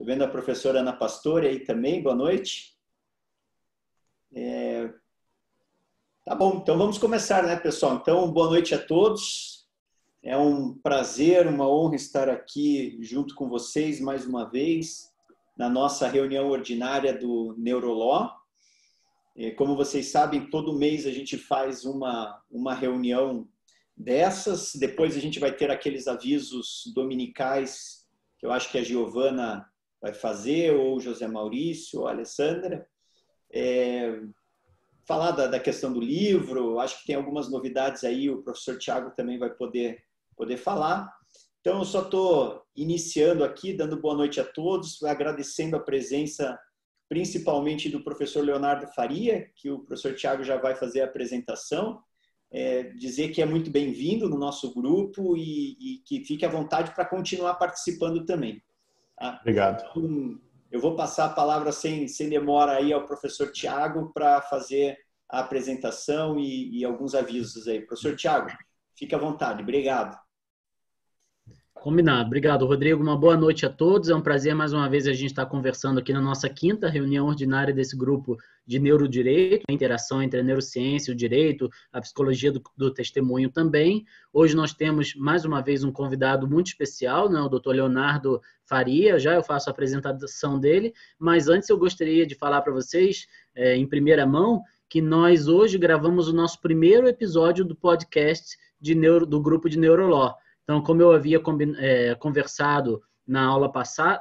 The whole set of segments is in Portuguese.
Estou vendo a professora Ana Pastore aí também, boa noite. Tá bom, então vamos começar, né, pessoal? Então, boa noite a todos. É um prazer, uma honra estar aqui junto com vocês mais uma vez na nossa reunião ordinária do Neuroló. Como vocês sabem, todo mês a gente faz uma reunião dessas. Depois a gente vai ter aqueles avisos dominicais que eu acho que a Giovana vai fazer, ou o José Maurício, ou a Alessandra. Falar da questão do livro, acho que tem algumas novidades aí, o professor Tiago também vai poder falar. Então, eu só estou iniciando aqui, dando boa noite a todos, agradecendo a presença principalmente do professor Leonardo Faria, que o professor Tiago já vai fazer a apresentação, dizer que é muito bem-vindo no nosso grupo e que fique à vontade para continuar participando também. Tá? Obrigado. Então, eu vou passar a palavra sem demora aí ao professor Tiago para fazer a apresentação e alguns avisos aí. Professor Tiago, fique à vontade. Obrigado. Combinado. Obrigado, Rodrigo. Uma boa noite a todos. É um prazer mais uma vez a gente estar conversando aqui na nossa quinta reunião ordinária desse grupo de neurodireito, a interação entre a neurociência, o direito, a psicologia do testemunho também. Hoje nós temos mais uma vez um convidado muito especial, né, o Dr. Leonardo Faria. Já eu faço a apresentação dele, mas antes eu gostaria de falar para vocês, em primeira mão, que nós hoje gravamos o nosso primeiro episódio do podcast do grupo de Neuroló. Então, como eu havia conversado na aula passada,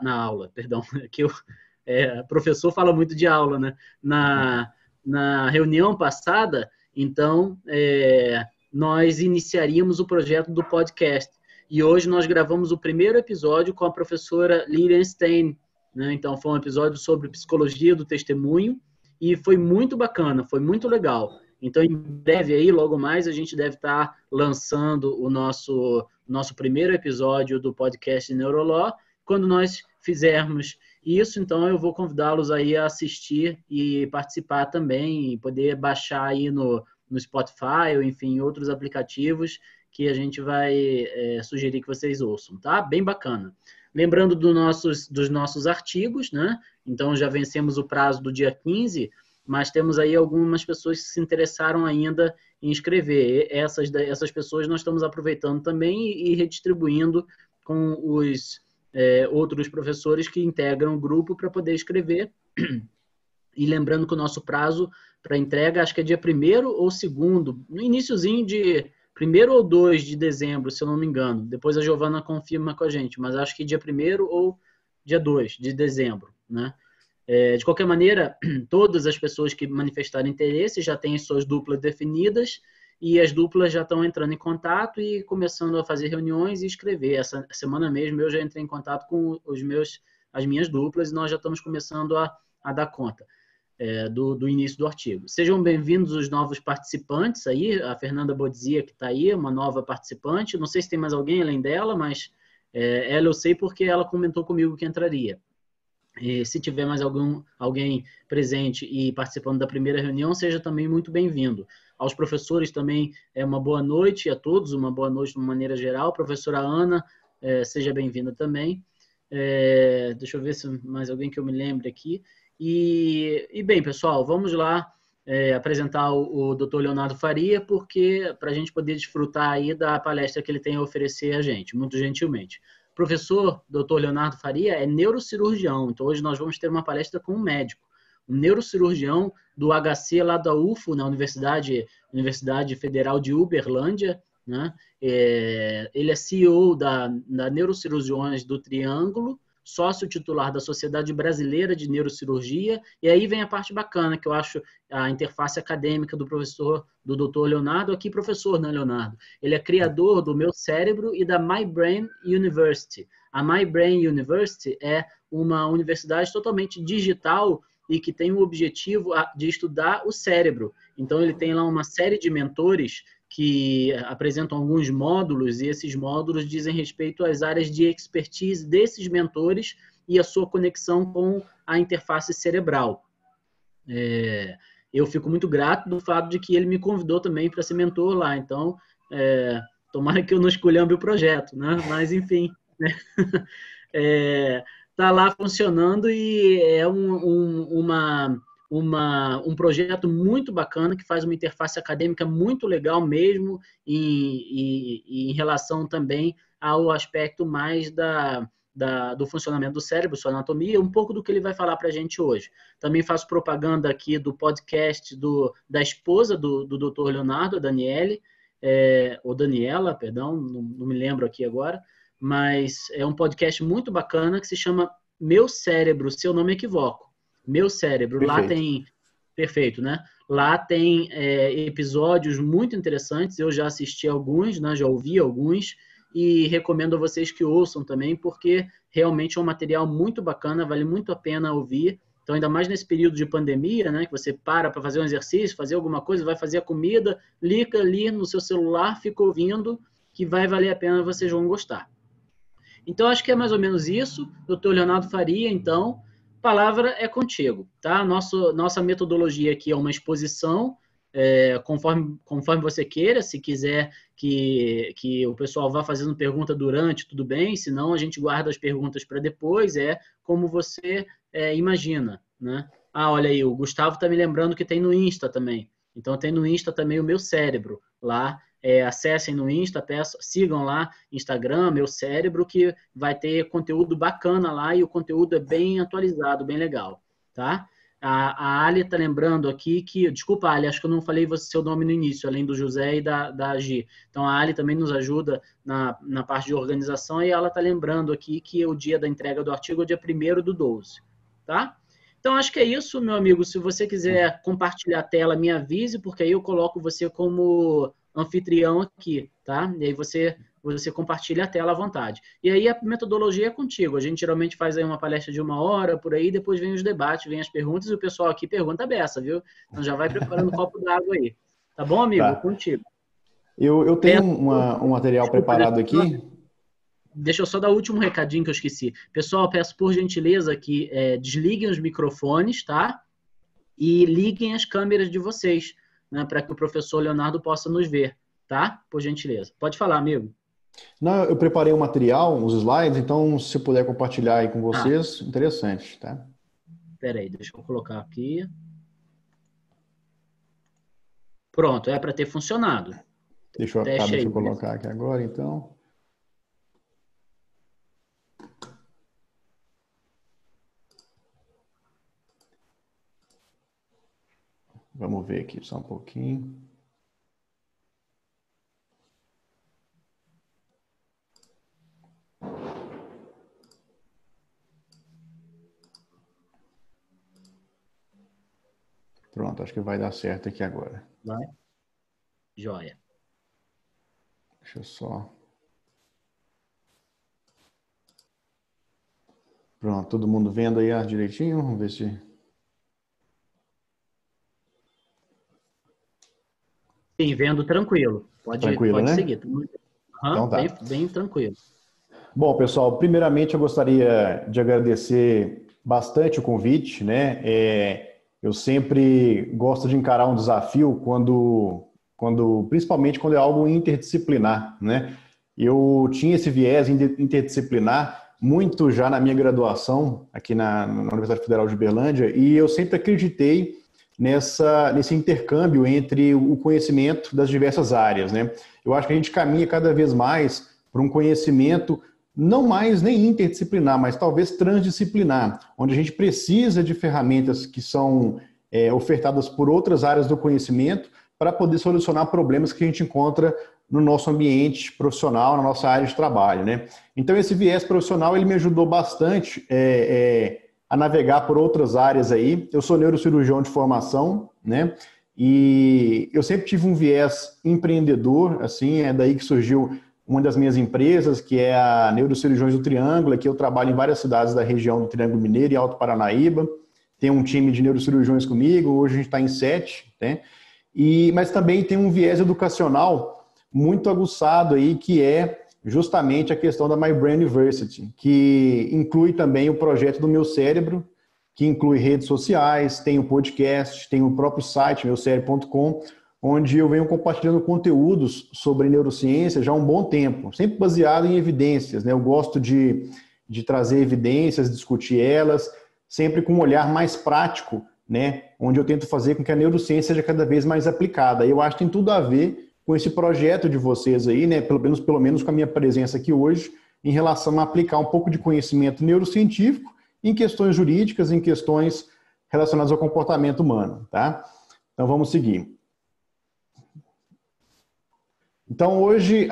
que o professor fala muito de aula, né? Na reunião passada, então, nós iniciaríamos o projeto do podcast. E hoje nós gravamos o primeiro episódio com a professora Lilian Stein, né? Então, foi um episódio sobre psicologia do testemunho e foi muito bacana, foi muito legal. Então, em breve aí, logo mais, a gente deve estar lançando o nosso primeiro episódio do podcast Neuroló. Quando nós fizermos isso, então eu vou convidá-los aí a assistir e participar também, e poder baixar aí no Spotify ou, enfim, outros aplicativos que a gente vai sugerir que vocês ouçam, tá? Bem bacana. Lembrando dos nossos artigos, né? Então, já vencemos o prazo do dia 15, mas temos aí algumas pessoas que se interessaram ainda em escrever. Essas pessoas nós estamos aproveitando também e redistribuindo com os outros professores que integram o grupo para poder escrever. E lembrando que o nosso prazo para entrega, acho que é dia 1º ou 2º, no iniciozinho de 1º ou 2 de dezembro, se eu não me engano. Depois a Giovana confirma com a gente, mas acho que dia 1º ou dia 2 de dezembro, né? De qualquer maneira, todas as pessoas que manifestaram interesse já têm suas duplas definidas e as duplas já estão entrando em contato e começando a fazer reuniões e escrever. Essa semana mesmo eu já entrei em contato com as minhas duplas e nós já estamos começando a dar conta do início do artigo. Sejam bem-vindos os novos participantes aí, a Fernanda Bodzia, que está aí, uma nova participante. Não sei se tem mais alguém além dela, mas ela eu sei porque ela comentou comigo que entraria. E se tiver mais alguém presente e participando da primeira reunião, seja também muito bem-vindo. Aos professores também uma boa noite, a todos uma boa noite de uma maneira geral. Professora Ana, seja bem-vinda também. Deixa eu ver se mais alguém que eu me lembre aqui. E bem, pessoal, vamos lá apresentar o Dr. Leonardo Faria, para a gente poder desfrutar aí da palestra que ele tem a oferecer a gente, muito gentilmente. O professor Dr. Leonardo Faria é neurocirurgião, então hoje nós vamos ter uma palestra com um médico, um neurocirurgião do HC lá da UFO, na Universidade Federal de Uberlândia, né? Ele é CEO da Neurocirurgiões do Triângulo, sócio titular da Sociedade Brasileira de Neurocirurgia, e aí vem a parte bacana, que eu acho a interface acadêmica do Dr. Leonardo, aqui professor, né, Leonardo? Ele é criador do Meu Cérebro e da My Brain University. A My Brain University é uma universidade totalmente digital e que tem o objetivo de estudar o cérebro. Então, ele tem lá uma série de mentores que apresentam alguns módulos, e esses módulos dizem respeito às áreas de expertise desses mentores e a sua conexão com a interface cerebral. Eu fico muito grato do fato de que ele me convidou também para ser mentor lá, então tomara que eu não esculhambe o projeto, né? Mas enfim, né? tá lá funcionando e é um projeto muito bacana que faz uma interface acadêmica muito legal mesmo em relação também ao aspecto mais do funcionamento do cérebro, sua anatomia, um pouco do que ele vai falar para a gente hoje. Também faço propaganda aqui do podcast da esposa do Dr. Leonardo, a Daniele, ou Daniela, perdão, não me lembro aqui agora, mas é um podcast muito bacana que se chama Meu Cérebro, se eu não me equivoco. Meu Cérebro. Perfeito. Lá tem... Perfeito, né? Lá tem episódios muito interessantes, eu já assisti alguns, né? Já ouvi alguns, e recomendo a vocês que ouçam também, porque realmente é um material muito bacana, vale muito a pena ouvir. Então, ainda mais nesse período de pandemia, né? Que você para fazer um exercício, fazer alguma coisa, vai fazer a comida, liga ali no seu celular, fica ouvindo, que vai valer a pena, vocês vão gostar. Então, acho que é mais ou menos isso. Doutor Leonardo Faria, então, palavra é contigo, tá? Nossa metodologia aqui é uma exposição, conforme você queira. Se quiser que o pessoal vá fazendo pergunta durante, tudo bem. Se não, a gente guarda as perguntas para depois. É como você imagina, né? Ah, olha aí, o Gustavo está me lembrando que tem no Insta também. Então, tem no Insta também o Meu Cérebro lá. Acessem no Insta, sigam lá, Instagram, Meu Cérebro, que vai ter conteúdo bacana lá e o conteúdo é bem atualizado, bem legal, tá? A Ali está lembrando aqui que... Desculpa, Ali, acho que eu não falei seu nome no início, além do José e da Gi. Então, a Ali também nos ajuda na parte de organização e ela está lembrando aqui que o dia da entrega do artigo é o dia 1º/12, tá? Então, acho que é isso, meu amigo. Se você quiser compartilhar a tela, me avise, porque aí eu coloco você como anfitrião aqui, tá? E aí você compartilha a tela à vontade. E aí a metodologia é contigo. A gente geralmente faz aí uma palestra de 1 hora, por aí, depois vem os debates, vem as perguntas, e o pessoal aqui pergunta a beça, viu? Então já vai preparando o copo d'água aí. Tá bom, amigo? Tá. Contigo. Eu tenho um material preparado aqui. Deixa eu só dar o último recadinho que eu esqueci. Pessoal, peço por gentileza que desliguem os microfones, tá? E liguem as câmeras de vocês, né? Para que o professor Leonardo possa nos ver, tá? Por gentileza. Pode falar, amigo. Não, eu preparei um material, uns slides, então se puder compartilhar aí com vocês, interessante, tá? Espera aí, deixa eu colocar aqui. Pronto, é para ter funcionado. Deixa eu colocar aqui agora, então. Vamos ver aqui só um pouquinho. Pronto, acho que vai dar certo aqui agora. Vai. Joia. Deixa eu só... Pronto, todo mundo vendo aí direitinho? Vamos ver se... Sim, vendo tranquilo. Pode né? seguir. Então tá. Bem tranquilo. Bom, pessoal, primeiramente eu gostaria de agradecer bastante o convite, né? Eu sempre gosto de encarar um desafio principalmente quando é algo interdisciplinar, né? Eu tinha esse viés interdisciplinar muito já na minha graduação aqui na Universidade Federal de Uberlândia, e eu sempre acreditei nesse intercâmbio entre o conhecimento das diversas áreas, né? Eu acho que a gente caminha cada vez mais para um conhecimento não mais nem interdisciplinar, mas talvez transdisciplinar, onde a gente precisa de ferramentas que são ofertadas por outras áreas do conhecimento para poder solucionar problemas que a gente encontra no nosso ambiente profissional, na nossa área de trabalho, né? Então, esse viés profissional, ele me ajudou bastante a navegar por outras áreas aí. Eu sou neurocirurgião de formação, né? E eu sempre tive um viés empreendedor, assim, é daí que surgiu uma das minhas empresas, que é a Neurocirurgiões do Triângulo, que eu trabalho em várias cidades da região do Triângulo Mineiro e Alto Paranaíba. Tem um time de neurocirurgiões comigo, hoje a gente está em 7, né? Mas também tem um viés educacional muito aguçado aí, que é justamente a questão da My Brain University, que inclui também o projeto do Meu Cérebro, que inclui redes sociais, tem o podcast, tem o próprio site, meucerebro.com, onde eu venho compartilhando conteúdos sobre neurociência já há um bom tempo, sempre baseado em evidências, né? Eu gosto de de trazer evidências, discutir elas, sempre com um olhar mais prático, né? Onde eu tento fazer com que a neurociência seja cada vez mais aplicada. Eu acho que tem tudo a ver com esse projeto de vocês aí, né? Pelo menos com a minha presença aqui hoje, em relação a aplicar um pouco de conhecimento neurocientífico em questões jurídicas, em questões relacionadas ao comportamento humano, tá? Então vamos seguir. Então hoje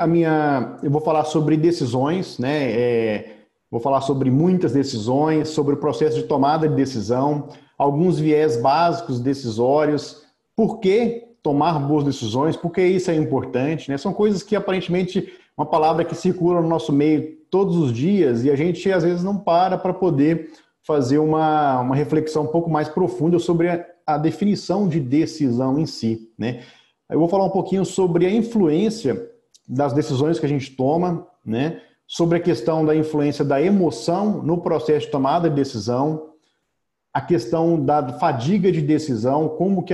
eu vou falar sobre decisões, né? Vou falar sobre muitas decisões, sobre o processo de tomada de decisão, alguns viés básicos decisórios, por que tomar boas decisões, por que isso é importante, né? São coisas que aparentemente, uma palavra que circula no nosso meio todos os dias e a gente às vezes não para poder fazer uma reflexão um pouco mais profunda sobre a definição de decisão em si, né? Eu vou falar um pouquinho sobre a influência das decisões que a gente toma, né? Sobre a questão da influência da emoção no processo de tomada de decisão, a questão da fadiga de decisão, como que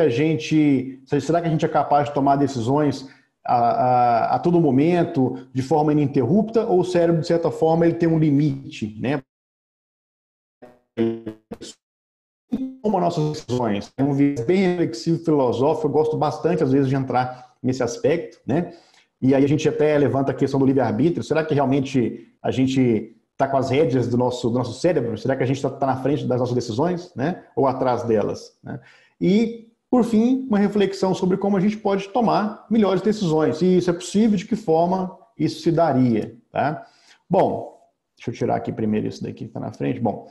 será que a gente é capaz de tomar decisões a todo momento, de forma ininterrupta, ou o cérebro, de certa forma, ele tem um limite, né? Como nossas decisões. É um viés bem reflexivo, filosófico, eu gosto bastante, às vezes, de entrar nesse aspecto, né? E aí a gente até levanta a questão do livre-arbítrio. Será que realmente a gente está com as rédeas do nosso cérebro? Será que a gente está na frente das nossas decisões, né? Ou atrás delas, né? E, por fim, uma reflexão sobre como a gente pode tomar melhores decisões. Se isso é possível, de que forma isso se daria, tá? Bom, deixa eu tirar aqui primeiro isso daqui que está na frente. Bom,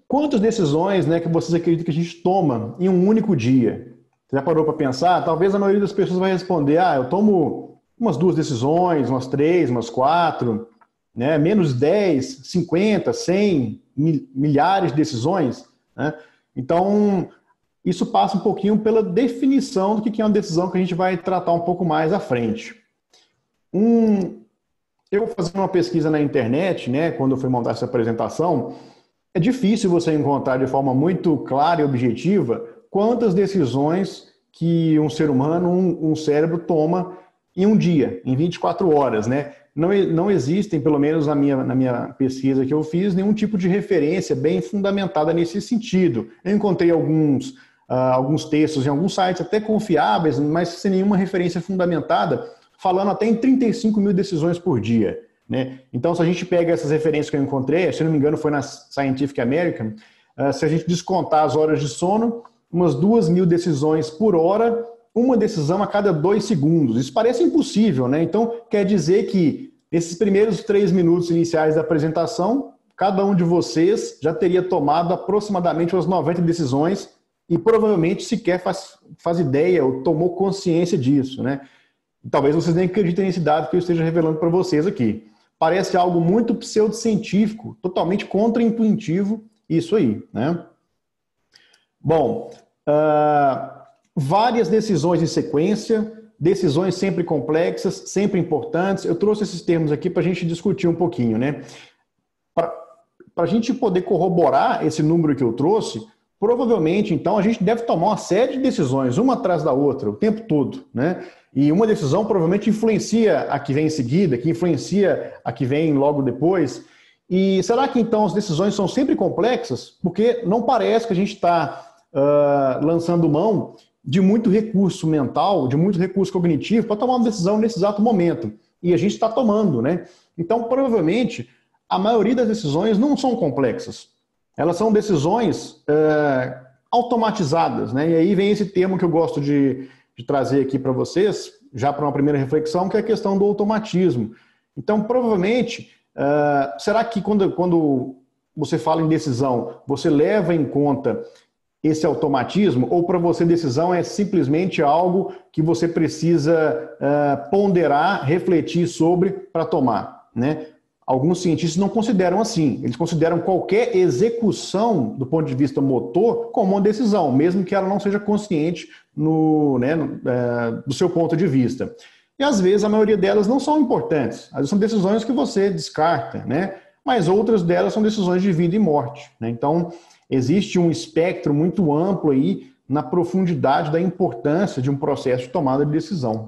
quantas decisões, né, que vocês acreditam que a gente toma em um único dia? Você já parou para pensar? Talvez a maioria das pessoas vai responder, eu tomo umas 2 decisões, umas 3, umas 4, né? Menos 10, 50, 100, milhares de decisões, né? Então, isso passa um pouquinho pela definição do que é uma decisão que a gente vai tratar um pouco mais à frente. Eu fazendo uma pesquisa na internet, né, quando eu fui montar essa apresentação, é difícil você encontrar de forma muito clara e objetiva quantas decisões que um ser humano, um cérebro toma em um dia, em 24 horas, né? Não existem, pelo menos na minha pesquisa que eu fiz, nenhum tipo de referência bem fundamentada nesse sentido. Eu encontrei alguns textos em alguns sites até confiáveis, mas sem nenhuma referência fundamentada, falando até em 35 mil decisões por dia, né? Então, se a gente pega essas referências que eu encontrei, se não me engano foi na Scientific American, se a gente descontar as horas de sono, umas 2.000 decisões por hora, uma decisão a cada 2 segundos. Isso parece impossível, né? Então, quer dizer que nesses primeiros 3 minutos iniciais da apresentação, cada um de vocês já teria tomado aproximadamente umas 90 decisões e provavelmente sequer faz ideia ou tomou consciência disso, né? Talvez vocês nem acreditem nesse dado que eu esteja revelando para vocês aqui. Parece algo muito pseudocientífico, totalmente contraintuitivo isso aí, né? Bom, várias decisões em sequência, decisões sempre complexas, sempre importantes. Eu trouxe esses termos aqui para a gente discutir um pouquinho, né? Para a gente poder corroborar esse número que eu trouxe, provavelmente, então, a gente deve tomar uma série de decisões, uma atrás da outra, o tempo todo, né? E uma decisão provavelmente influencia a que vem em seguida, que influencia a que vem logo depois. E será que, então, as decisões são sempre complexas? Porque não parece que a gente está lançando mão de muito recurso mental, de muito recurso cognitivo para tomar uma decisão nesse exato momento. E a gente está tomando, né? Então, provavelmente, a maioria das decisões não são complexas. Elas são decisões automatizadas, né? E aí vem esse termo que eu gosto de trazer aqui para vocês, já para uma primeira reflexão, que é a questão do automatismo. Então, provavelmente, será que quando você fala em decisão, você leva em conta esse automatismo, ou para você decisão é simplesmente algo que você precisa ponderar, refletir sobre para tomar, né? Alguns cientistas não consideram assim. Eles consideram qualquer execução do ponto de vista motor como uma decisão, mesmo que ela não seja consciente do seu ponto de vista. E às vezes a maioria delas não são importantes. Às vezes são decisões que você descarta, né? Mas outras delas são decisões de vida e morte, né? Então, existe um espectro muito amplo aí na profundidade da importância de um processo de tomada de decisão.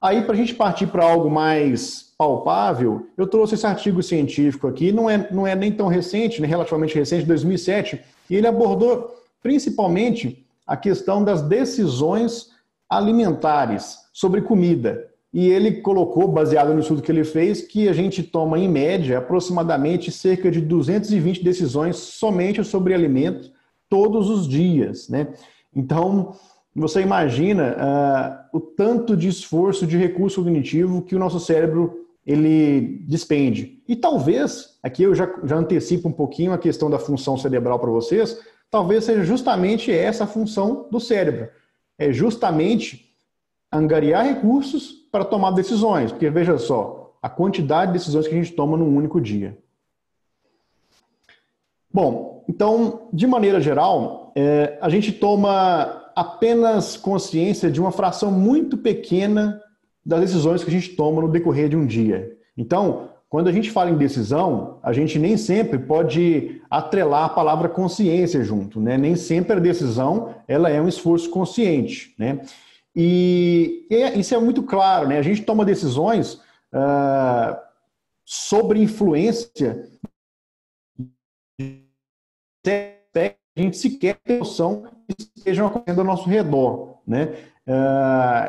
Aí, para a gente partir para algo mais palpável, eu trouxe esse artigo científico aqui, não é nem tão recente, né, relativamente recente, 2007, e ele abordou principalmente a questão das decisões alimentares sobre comida. E ele colocou, baseado no estudo que ele fez, que a gente toma, em média, aproximadamente cerca de 220 decisões somente sobre alimentos todos os dias, né? Então, você imagina o tanto de esforço, de recurso cognitivo que o nosso cérebro ele despende. E talvez, aqui eu já antecipo um pouquinho a questão da função cerebral para vocês, talvez seja justamente essa a função do cérebro. É justamente angariar recursos para tomar decisões. Porque veja só, a quantidade de decisões que a gente toma num único dia. Bom, então, de maneira geral, a gente toma apenas consciência de uma fração muito pequena das decisões que a gente toma no decorrer de um dia. Então, quando a gente fala em decisão, a gente nem sempre pode atrelar a palavra consciência junto, né? Nem sempre a decisão ela é um esforço consciente, né? E isso é muito claro, né? A gente toma decisões sobre influência a gente sequer tem noção que estejam acontecendo ao nosso redor, né?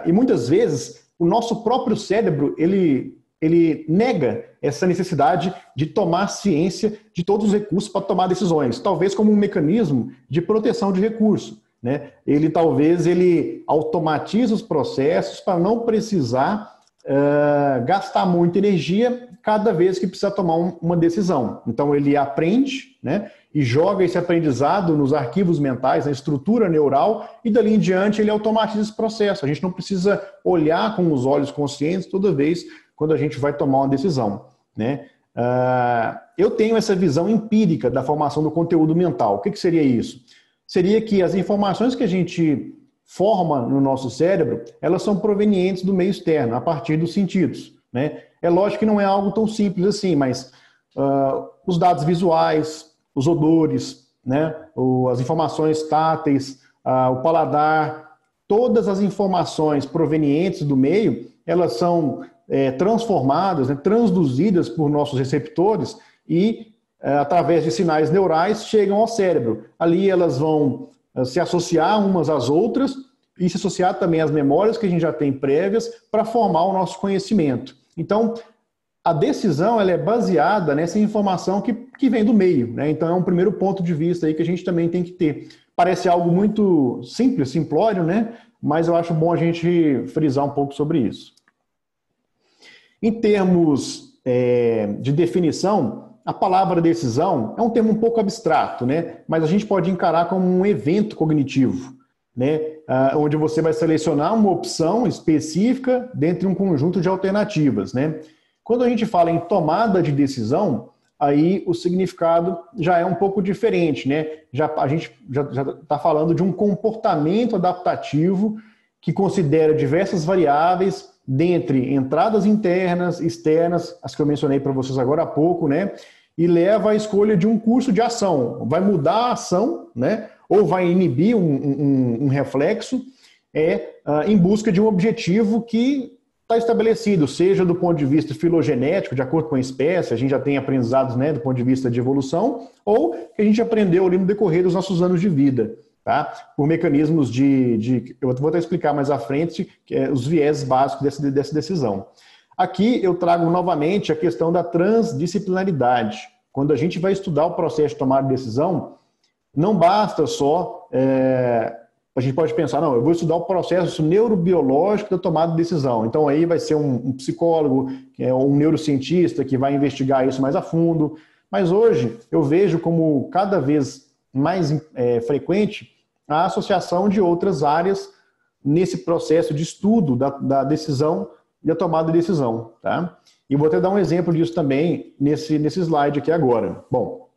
E muitas vezes o nosso próprio cérebro ele nega essa necessidade de tomar ciência de todos os recursos para tomar decisões, talvez como um mecanismo de proteção de recurso, né? Ele automatiza os processos para não precisar gastar muita energia cada vez que precisa tomar uma decisão. Então ele aprende, né, e joga esse aprendizado nos arquivos mentais, na estrutura neural, e dali em diante ele automatiza esse processo. A gente não precisa olhar com os olhos conscientes toda vez quando a gente vai tomar uma decisão, né? Eu tenho essa visão empírica da formação do conteúdo mental. O que seria isso? Seria que as informações que a gente forma no nosso cérebro, elas são provenientes do meio externo, a partir dos sentidos, né? É lógico que não é algo tão simples assim, mas os dados visuais, os odores, né? As informações táteis, o paladar, todas as informações provenientes do meio, elas são transformadas, né, transduzidas por nossos receptores e, através de sinais neurais, chegam ao cérebro. Ali elas vão se associar umas às outras e se associar também às memórias que a gente já tem prévias para formar o nosso conhecimento. Então, a decisão ela é baseada nessa informação que vem do meio, né? Então, é um primeiro ponto de vista aí que a gente também tem que ter. Parece algo muito simples, simplório, né? Mas eu acho bom a gente frisar um pouco sobre isso. Em termos de definição, a palavra decisão é um termo um pouco abstrato, né? Mas a gente pode encarar como um evento cognitivo, né? Onde você vai selecionar uma opção específica dentre um conjunto de alternativas, né? Quando a gente fala em tomada de decisão, aí o significado já é um pouco diferente, né? A gente já está falando de um comportamento adaptativo que considera diversas variáveis dentre entradas internas, externas, as que eu mencionei para vocês agora há pouco, né? E leva à escolha de um curso de ação. Vai mudar a ação, né? Ou vai inibir um reflexo em busca de um objetivo que está estabelecido, seja do ponto de vista filogenético, de acordo com a espécie, a gente já tem aprendizados, né, do ponto de vista de evolução, ou que a gente aprendeu ali no decorrer dos nossos anos de vida, tá? Por mecanismos eu vou até explicar mais à frente os viés básicos dessa decisão. Aqui eu trago novamente a questão da transdisciplinaridade. Quando a gente vai estudar o processo de tomar decisão, não basta só... a gente pode pensar, não, eu vou estudar o processo neurobiológico da tomada de decisão. Então aí vai ser um psicólogo, um neurocientista que vai investigar isso mais a fundo. Mas hoje eu vejo como cada vez mais frequente a associação de outras áreas nesse processo de estudo da decisão e da tomada de decisão, tá? E vou até dar um exemplo disso também nesse slide aqui agora. Bom,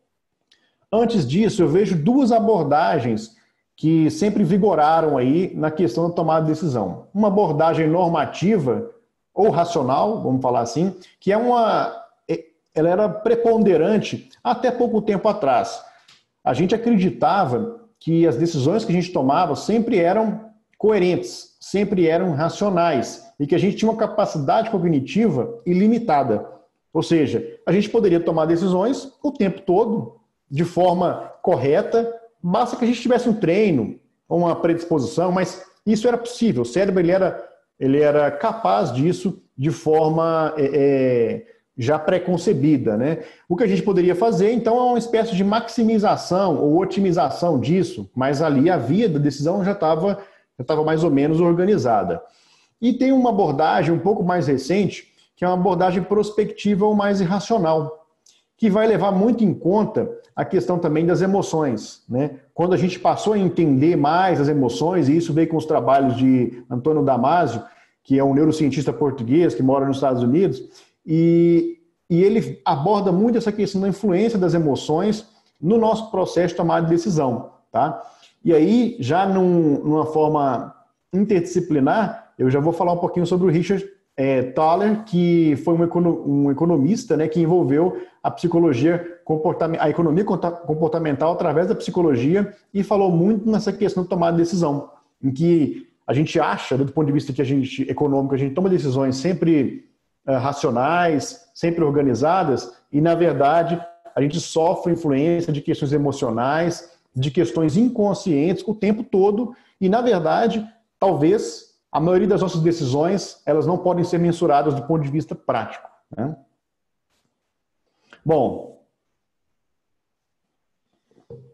antes disso eu vejo duas abordagens que sempre vigoraram aí na questão da tomada de decisão. Uma abordagem normativa ou racional, vamos falar assim, que ela era preponderante até pouco tempo atrás. A gente acreditava que as decisões que a gente tomava sempre eram coerentes, sempre eram racionais e que a gente tinha uma capacidade cognitiva ilimitada. Ou seja, a gente poderia tomar decisões o tempo todo, de forma correta, basta que a gente tivesse um treino, uma predisposição, mas isso era possível. O cérebro ele era capaz disso de forma já pré-concebida, né? O que a gente poderia fazer, então, é uma espécie de maximização ou otimização disso, mas ali a via da decisão já estava mais ou menos organizada. E tem uma abordagem um pouco mais recente, que é uma abordagem prospectiva ou mais irracional, que vai levar muito em conta a questão também das emoções, né? Quando a gente passou a entender mais as emoções, e isso veio com os trabalhos de Antônio Damasio, que é um neurocientista português que mora nos Estados Unidos, e ele aborda muito essa questão da influência das emoções no nosso processo de tomada de decisão, tá? E aí, já numa forma interdisciplinar, eu já vou falar um pouquinho sobre o Richard Thaler, que foi um economista, né, que envolveu a a economia comportamental através da psicologia e falou muito nessa questão de tomada de decisão, em que a gente acha, do ponto de vista econômico, a gente toma decisões sempre racionais, sempre organizadas, e na verdade a gente sofre influência de questões emocionais, de questões inconscientes o tempo todo, e na verdade, talvez a maioria das nossas decisões, elas não podem ser mensuradas do ponto de vista prático, né? Bom,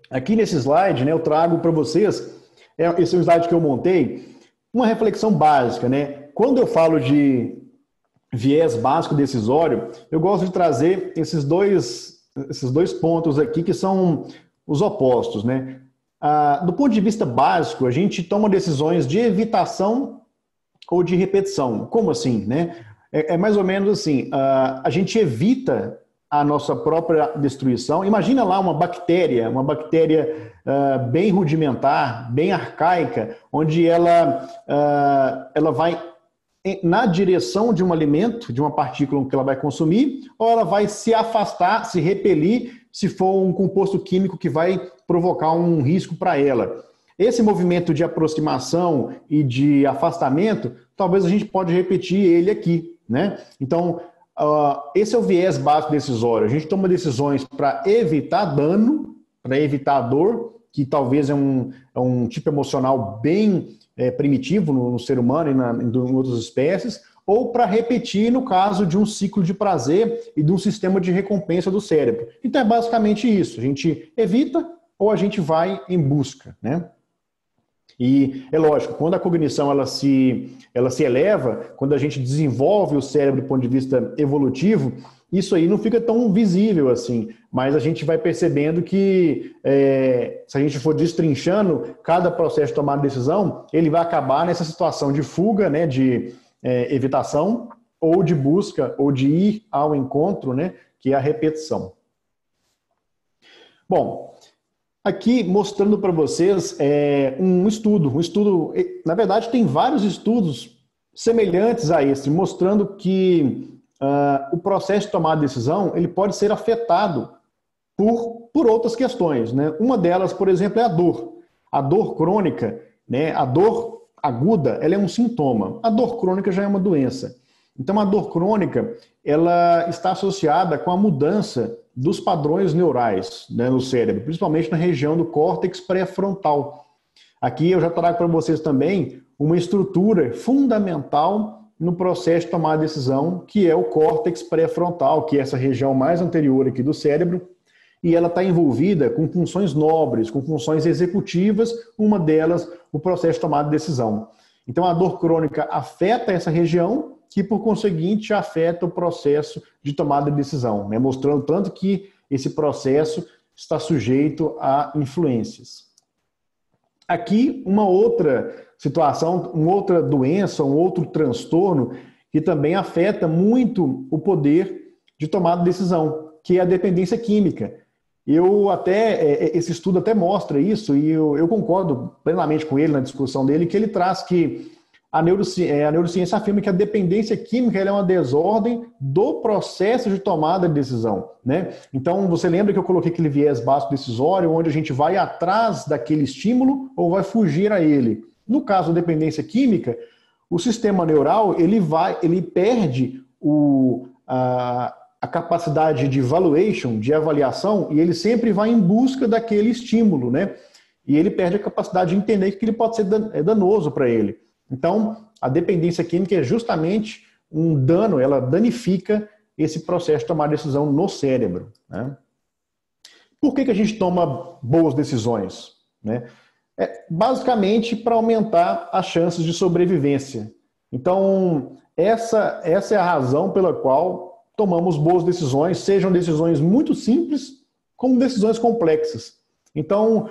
aqui nesse slide, né, eu trago para vocês, esse é um slide que eu montei, uma reflexão básica, né? Quando eu falo de viés básico decisório, eu gosto de trazer esses dois pontos aqui que são os opostos, né? Do ponto de vista básico, a gente toma decisões de evitação ou de repetição. Como assim, né? É mais ou menos assim, a gente evita a nossa própria destruição. Imagina lá uma bactéria bem rudimentar, bem arcaica, onde ela vai na direção de um alimento, de uma partícula que ela vai consumir, ou ela vai se afastar, se repelir, se for um composto químico que vai provocar um risco para ela. Esse movimento de aproximação e de afastamento, talvez a gente pode repetir ele aqui, né? Então, esse é o viés básico decisório. A gente toma decisões para evitar dano, para evitar dor, que talvez é um tipo emocional bem primitivo no ser humano e em outras espécies, ou para repetir no caso de um ciclo de prazer e de um sistema de recompensa do cérebro. Então é basicamente isso, a gente evita ou a gente vai em busca, né? E é lógico, quando a cognição ela se eleva, quando a gente desenvolve o cérebro do ponto de vista evolutivo, isso aí não fica tão visível assim, mas a gente vai percebendo que se a gente for destrinchando cada processo de tomada de decisão, ele vai acabar nessa situação de fuga, né, de evitação, ou de busca, ou de ir ao encontro, né, que é a repetição. Bom, aqui mostrando para vocês um estudo, na verdade tem vários estudos semelhantes a esse, mostrando que o processo de tomar decisão ele pode ser afetado por outras questões, né? Uma delas, por exemplo, é a dor. A dor crônica, né? A dor aguda, ela é um sintoma. A dor crônica já é uma doença. Então, a dor crônica, ela está associada com a mudança dos padrões neurais, né, no cérebro, principalmente na região do córtex pré-frontal. Aqui eu já trago para vocês também uma estrutura fundamental no processo de tomar a decisão, que é o córtex pré-frontal, que é essa região mais anterior aqui do cérebro, e ela está envolvida com funções nobres, com funções executivas, uma delas o processo de tomada de decisão. Então a dor crônica afeta essa região, que por conseguinte afeta o processo de tomada de decisão, né? Mostrando tanto que esse processo está sujeito a influências. Aqui uma outra situação, uma outra doença, um outro transtorno que também afeta muito o poder de tomada de decisão, que é a dependência química. Esse estudo até mostra isso, e eu concordo plenamente com ele na discussão dele, que ele traz que a neurociência afirma que a dependência química ela é uma desordem do processo de tomada de decisão, né? Então, você lembra que eu coloquei aquele viés básico decisório, onde a gente vai atrás daquele estímulo ou vai fugir a ele? No caso da dependência química, o sistema neural ele perde a capacidade de valuation, de avaliação, e ele sempre vai em busca daquele estímulo, né? E ele perde a capacidade de entender que ele pode ser danoso para ele. Então, a dependência química é justamente um dano, ela danifica esse processo de tomar decisão no cérebro, né? Por que a gente toma boas decisões, né? Basicamente para aumentar as chances de sobrevivência. Então, essa é a razão pela qual tomamos boas decisões, sejam decisões muito simples, como decisões complexas. Então,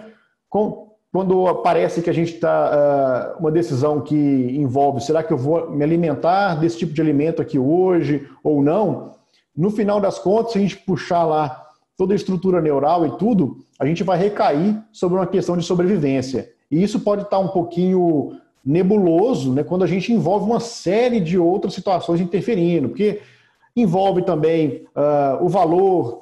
quando parece que a gente está uma decisão que envolve, será que eu vou me alimentar desse tipo de alimento aqui hoje ou não? No final das contas, se a gente puxar lá toda a estrutura neural e tudo, a gente vai recair sobre uma questão de sobrevivência. E isso pode estar um pouquinho nebuloso, né, quando a gente envolve uma série de outras situações interferindo, porque envolve também o valor,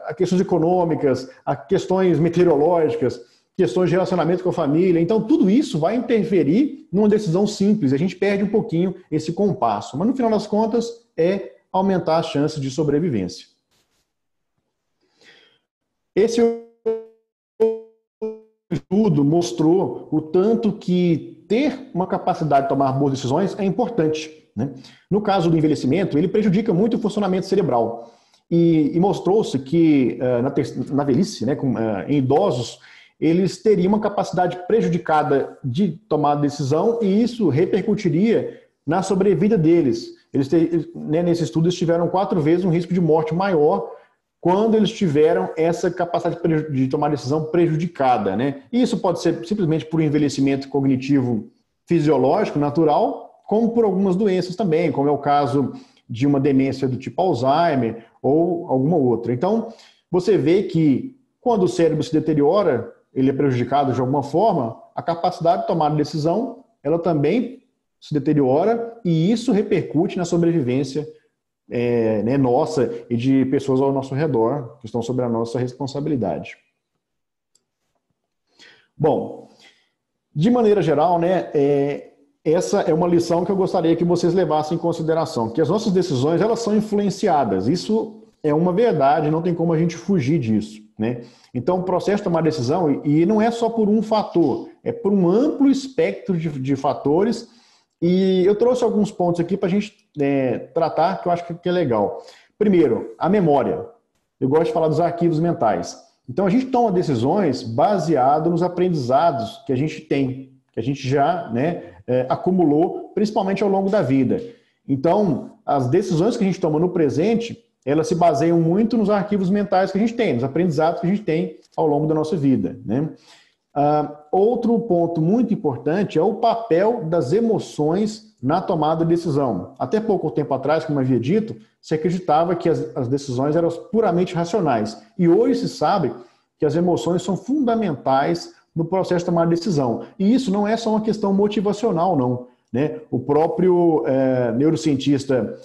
as questões econômicas, as questões meteorológicas, questões de relacionamento com a família. Então, tudo isso vai interferir numa decisão simples. A gente perde um pouquinho esse compasso. Mas, no final das contas, é aumentar a chance de sobrevivência. Esse estudo mostrou o tanto que ter uma capacidade de tomar boas decisões é importante, né? No caso do envelhecimento, ele prejudica muito o funcionamento cerebral. E mostrou-se que na velhice, né, em idosos, eles teriam uma capacidade prejudicada de tomar decisão e isso repercutiria na sobrevida deles. Nesse estudo, eles tiveram 4 vezes um risco de morte maior quando eles tiveram essa capacidade de tomar decisão prejudicada, né? E isso pode ser simplesmente por envelhecimento cognitivo fisiológico, natural, como por algumas doenças também, como é o caso de uma demência do tipo Alzheimer ou alguma outra. Então, você vê que quando o cérebro se deteriora, ele é prejudicado de alguma forma, a capacidade de tomar decisão, ela também se deteriora e isso repercute na sobrevivência né, nossa e de pessoas ao nosso redor, que estão sob a nossa responsabilidade. Bom, de maneira geral, né, essa é uma lição que eu gostaria que vocês levassem em consideração, que as nossas decisões, elas são influenciadas. Isso é uma verdade, não tem como a gente fugir disso, né? Então, o processo de tomar decisão, e não é só por um fator, é por um amplo espectro de fatores. E eu trouxe alguns pontos aqui para a gente tratar, que eu acho que é legal. Primeiro, a memória. Eu gosto de falar dos arquivos mentais. Então, a gente toma decisões baseado nos aprendizados que a gente tem, que a gente já, né, acumulou, principalmente ao longo da vida. Então, as decisões que a gente toma no presente, elas se baseiam muito nos arquivos mentais que a gente tem, nos aprendizados que a gente tem ao longo da nossa vida, né? Outro ponto muito importante é o papel das emoções na tomada de decisão. Até pouco tempo atrás, como eu havia dito, se acreditava que as decisões eram puramente racionais. E hoje se sabe que as emoções são fundamentais no processo de tomar decisão. E isso não é só uma questão motivacional, não, né? O próprio neurocientista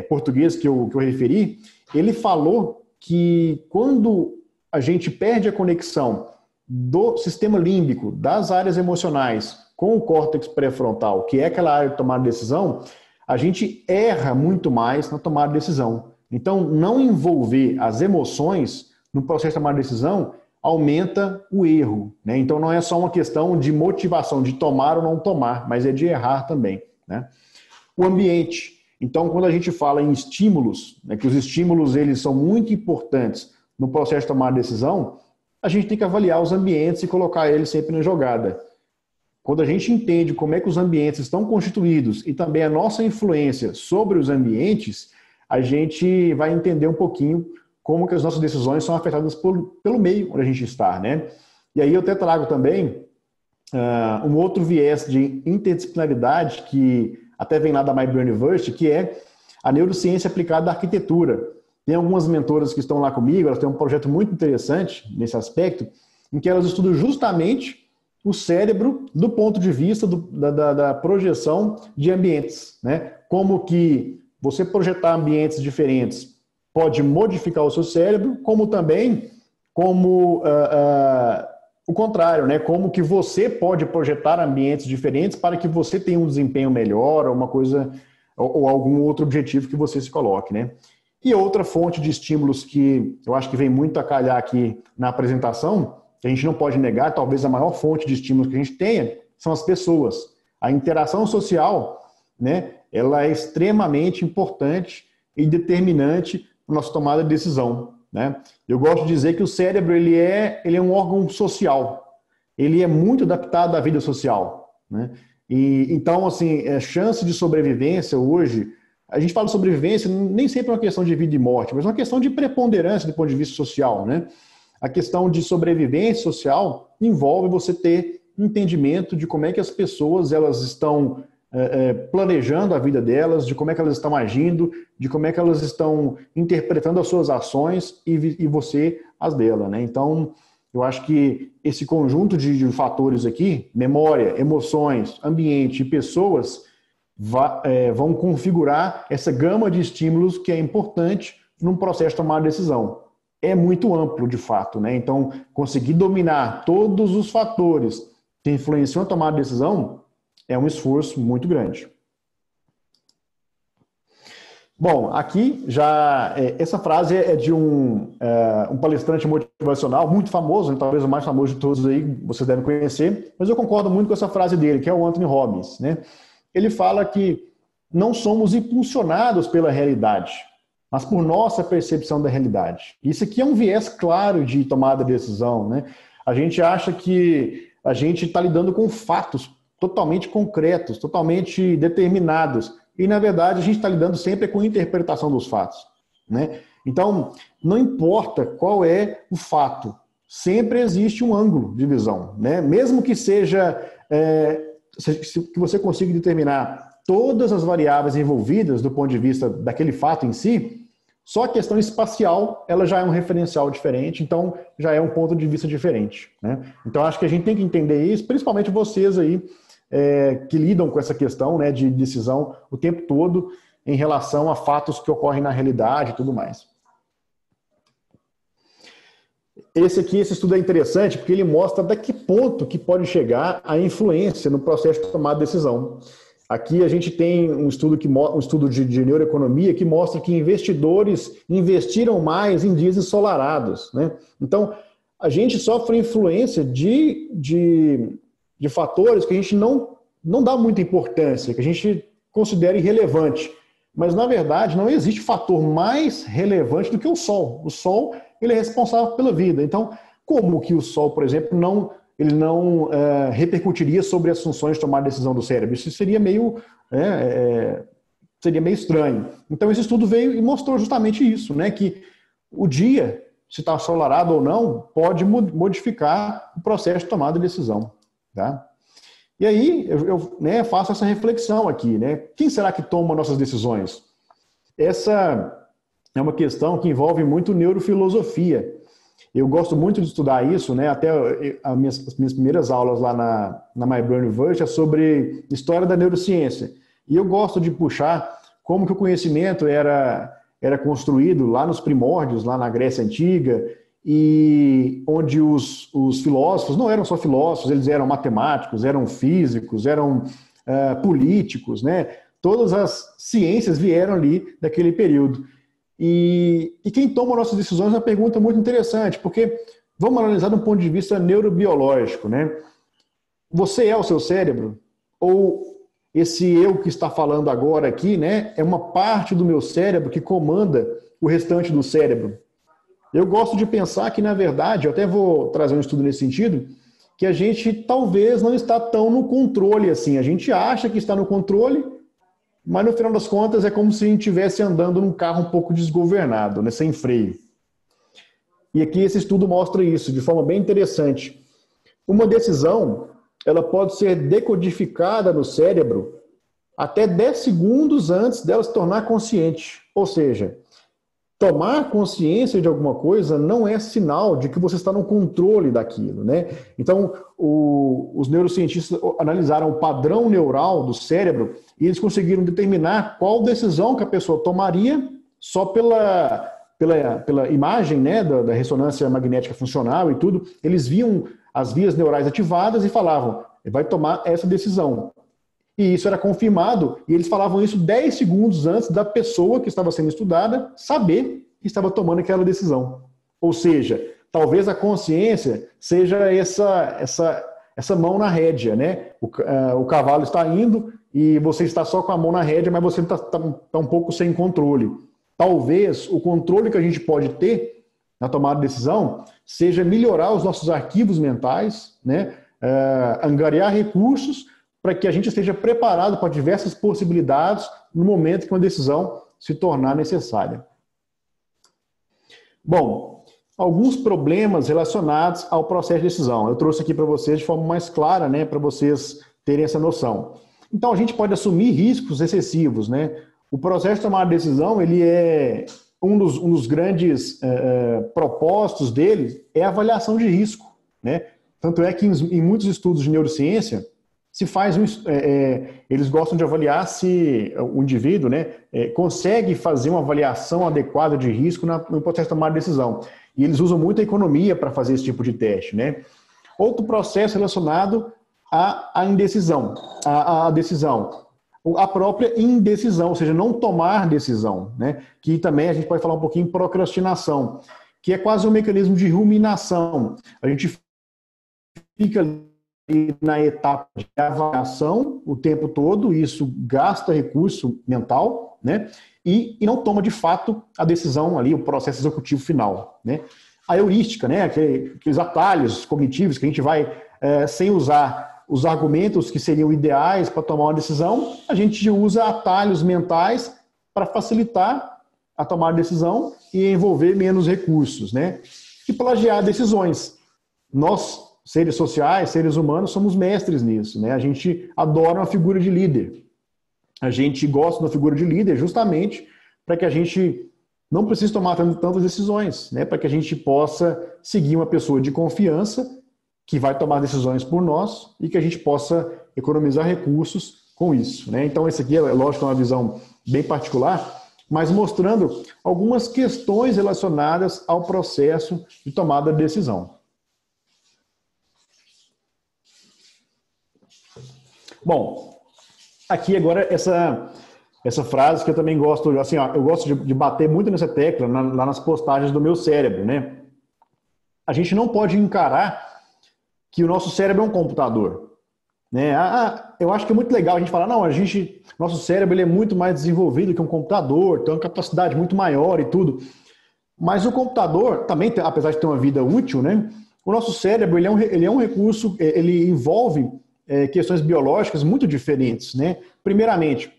português que eu referi, ele falou que quando a gente perde a conexão do sistema límbico, das áreas emocionais, com o córtex pré-frontal, que é aquela área de tomar decisão, a gente erra muito mais na tomada de decisão. Então, não envolver as emoções no processo de tomar decisão aumenta o erro, né? Então, não é só uma questão de motivação, de tomar ou não tomar, mas é de errar também, né? O ambiente. Então, quando a gente fala em estímulos, né, que os estímulos eles são muito importantes no processo de tomar decisão, a gente tem que avaliar os ambientes e colocar eles sempre na jogada. Quando a gente entende como é que os ambientes estão constituídos e também a nossa influência sobre os ambientes, a gente vai entender um pouquinho como que as nossas decisões são afetadas pelo meio onde a gente está, né? E aí eu até trago também um outro viés de interdisciplinaridade que até vem lá da My Brain University, que é a neurociência aplicada à arquitetura. Tem algumas mentoras que estão lá comigo, elas têm um projeto muito interessante nesse aspecto, em que elas estudam justamente o cérebro do ponto de vista da projeção de ambientes, né? Como que você projetar ambientes diferentes pode modificar o seu cérebro, como também como o contrário, né? Como que você pode projetar ambientes diferentes para que você tenha um desempenho melhor, ou uma coisa, ou algum outro objetivo que você se coloque, né? E outra fonte de estímulos que eu acho que vem muito a calhar aqui na apresentação, que a gente não pode negar, talvez a maior fonte de estímulos que a gente tenha, são as pessoas. A interação social, né? Ela é extremamente importante e determinante para a nossa tomada de decisão, né? Eu gosto de dizer que o cérebro ele é um órgão social, ele é muito adaptado à vida social, né? E então, assim, a chance de sobrevivência hoje, a gente fala de sobrevivência, nem sempre é uma questão de vida e morte, mas é uma questão de preponderância do ponto de vista social, né? A questão de sobrevivência social envolve você ter entendimento de como é que as pessoas elas estão planejando a vida delas, de como é que elas estão agindo, de como é que elas estão interpretando as suas ações e você as dela, né? Então, eu acho que esse conjunto de fatores aqui, memória, emoções, ambiente e pessoas, vão configurar essa gama de estímulos que é importante num processo de tomar decisão. É muito amplo, de fato, né? Então, conseguir dominar todos os fatores que influenciam a tomar decisão é um esforço muito grande. Bom, aqui já, essa frase é de um palestrante motivacional muito famoso, talvez o mais famoso de todos aí, vocês devem conhecer, mas eu concordo muito com essa frase dele, que é o Anthony Robbins, né? Ele fala que não somos impulsionados pela realidade, mas por nossa percepção da realidade. Isso aqui é um viés claro de tomada de decisão, né? A gente acha que a gente está lidando com fatos totalmente concretos, totalmente determinados. E, na verdade, a gente está lidando sempre com a interpretação dos fatos, né? Então, não importa qual é o fato, sempre existe um ângulo de visão, né? Mesmo que seja, que você consiga determinar todas as variáveis envolvidas do ponto de vista daquele fato em si, só a questão espacial, ela já é um referencial diferente, então já é um ponto de vista diferente, né? Então, acho que a gente tem que entender isso, principalmente vocês aí, que lidam com essa questão, né, de decisão o tempo todo em relação a fatos que ocorrem na realidade e tudo mais. Esse estudo é interessante porque ele mostra até que ponto que pode chegar a influência no processo de tomada de decisão. Aqui a gente tem um estudo de neuroeconomia que mostra que investidores investiram mais em dias ensolarados, né? Então, a gente sofre influência de fatores que a gente não dá muita importância, que a gente considera irrelevante. Mas, na verdade, não existe fator mais relevante do que o Sol. O Sol, ele é responsável pela vida. Então, como que o Sol, por exemplo, não repercutiria sobre as funções de tomar decisão do cérebro? Isso seria meio estranho. Então, esse estudo veio e mostrou justamente isso, né? Que o dia, se está ensolarado ou não, pode modificar o processo de tomada de decisão. Tá? E aí eu faço essa reflexão aqui, né? Quem será que toma nossas decisões? Essa é uma questão que envolve muito neurofilosofia. Eu gosto muito de estudar isso, né? Até as minhas primeiras aulas lá na My Brain University é sobre história da neurociência. E eu gosto de puxar como que o conhecimento era construído lá nos primórdios, lá na Grécia Antiga, e onde os filósofos não eram só filósofos, eles eram matemáticos, eram físicos, eram políticos, né? Todas as ciências vieram ali daquele período. E quem toma nossas decisões é uma pergunta muito interessante, porque vamos analisar de um ponto de vista neurobiológico, né? Você é o seu cérebro? Ou esse eu que está falando agora aqui, né, é uma parte do meu cérebro que comanda o restante do cérebro? Eu gosto de pensar que, na verdade, eu até vou trazer um estudo nesse sentido, que a gente talvez não está tão no controle assim. A gente acha que está no controle, mas no final das contas é como se a gente estivesse andando num carro um pouco desgovernado, né, sem freio. E aqui esse estudo mostra isso de forma bem interessante. Uma decisão, ela pode ser decodificada no cérebro até 10 segundos antes dela se tornar consciente. Ou seja, tomar consciência de alguma coisa não é sinal de que você está no controle daquilo, né? Então, os neurocientistas analisaram o padrão neural do cérebro e eles conseguiram determinar qual decisão que a pessoa tomaria só pela imagem, né, da ressonância magnética funcional e tudo. Eles viam as vias neurais ativadas e falavam, vai tomar essa decisão. E isso era confirmado, e eles falavam isso 10 segundos antes da pessoa que estava sendo estudada saber que estava tomando aquela decisão. Ou seja, talvez a consciência seja essa mão na rédea, né? O cavalo está indo e você está só com a mão na rédea, mas você está um pouco sem controle. Talvez o controle que a gente pode ter na tomada de decisão seja melhorar os nossos arquivos mentais, né? Angariar recursos para que a gente esteja preparado para diversas possibilidades no momento que uma decisão se tornar necessária. Bom, alguns problemas relacionados ao processo de decisão. Eu trouxe aqui para vocês de forma mais clara, né, para vocês terem essa noção. Então, a gente pode assumir riscos excessivos, né? O processo de tomar decisão, ele é um dos grandes propósitos dele é a avaliação de risco, né? Tanto é que em muitos estudos de neurociência se faz eles gostam de avaliar se o indivíduo, né, consegue fazer uma avaliação adequada de risco no processo de tomar decisão. E eles usam muito a economia para fazer esse tipo de teste, né? Outro processo relacionado à indecisão, à decisão. A própria indecisão, ou seja, não tomar decisão, né? Que também a gente pode falar um pouquinho em procrastinação, que é quase um mecanismo de ruminação. A gente fica na etapa de avaliação o tempo todo, isso gasta recurso mental, né? E não toma de fato a decisão ali, o processo executivo final, né? A heurística, né? Aqueles atalhos cognitivos que a gente vai, sem usar os argumentos que seriam ideais para tomar uma decisão, a gente usa atalhos mentais para facilitar a tomar a decisão e envolver menos recursos, né? E plagiar decisões. Nós, seres sociais, seres humanos, somos mestres nisso, né? A gente adora uma figura de líder. A gente gosta da figura de líder justamente para que a gente não precise tomar tantas decisões, né? Para que a gente possa seguir uma pessoa de confiança que vai tomar decisões por nós e que a gente possa economizar recursos com isso, né? Então, esse aqui é, lógico, uma visão bem particular, mas mostrando algumas questões relacionadas ao processo de tomada de decisão. Bom, aqui agora essa frase que eu também gosto, assim, ó, eu gosto de bater muito nessa tecla lá nas postagens do meu cérebro, né? A gente não pode encarar que o nosso cérebro é um computador, né? Eu acho que é muito legal a gente falar, não, nosso cérebro ele é muito mais desenvolvido que um computador, tem uma capacidade muito maior e tudo. Mas o computador também, apesar de ter uma vida útil, né? O nosso cérebro ele é um recurso, ele envolve questões biológicas muito diferentes, né? Primeiramente,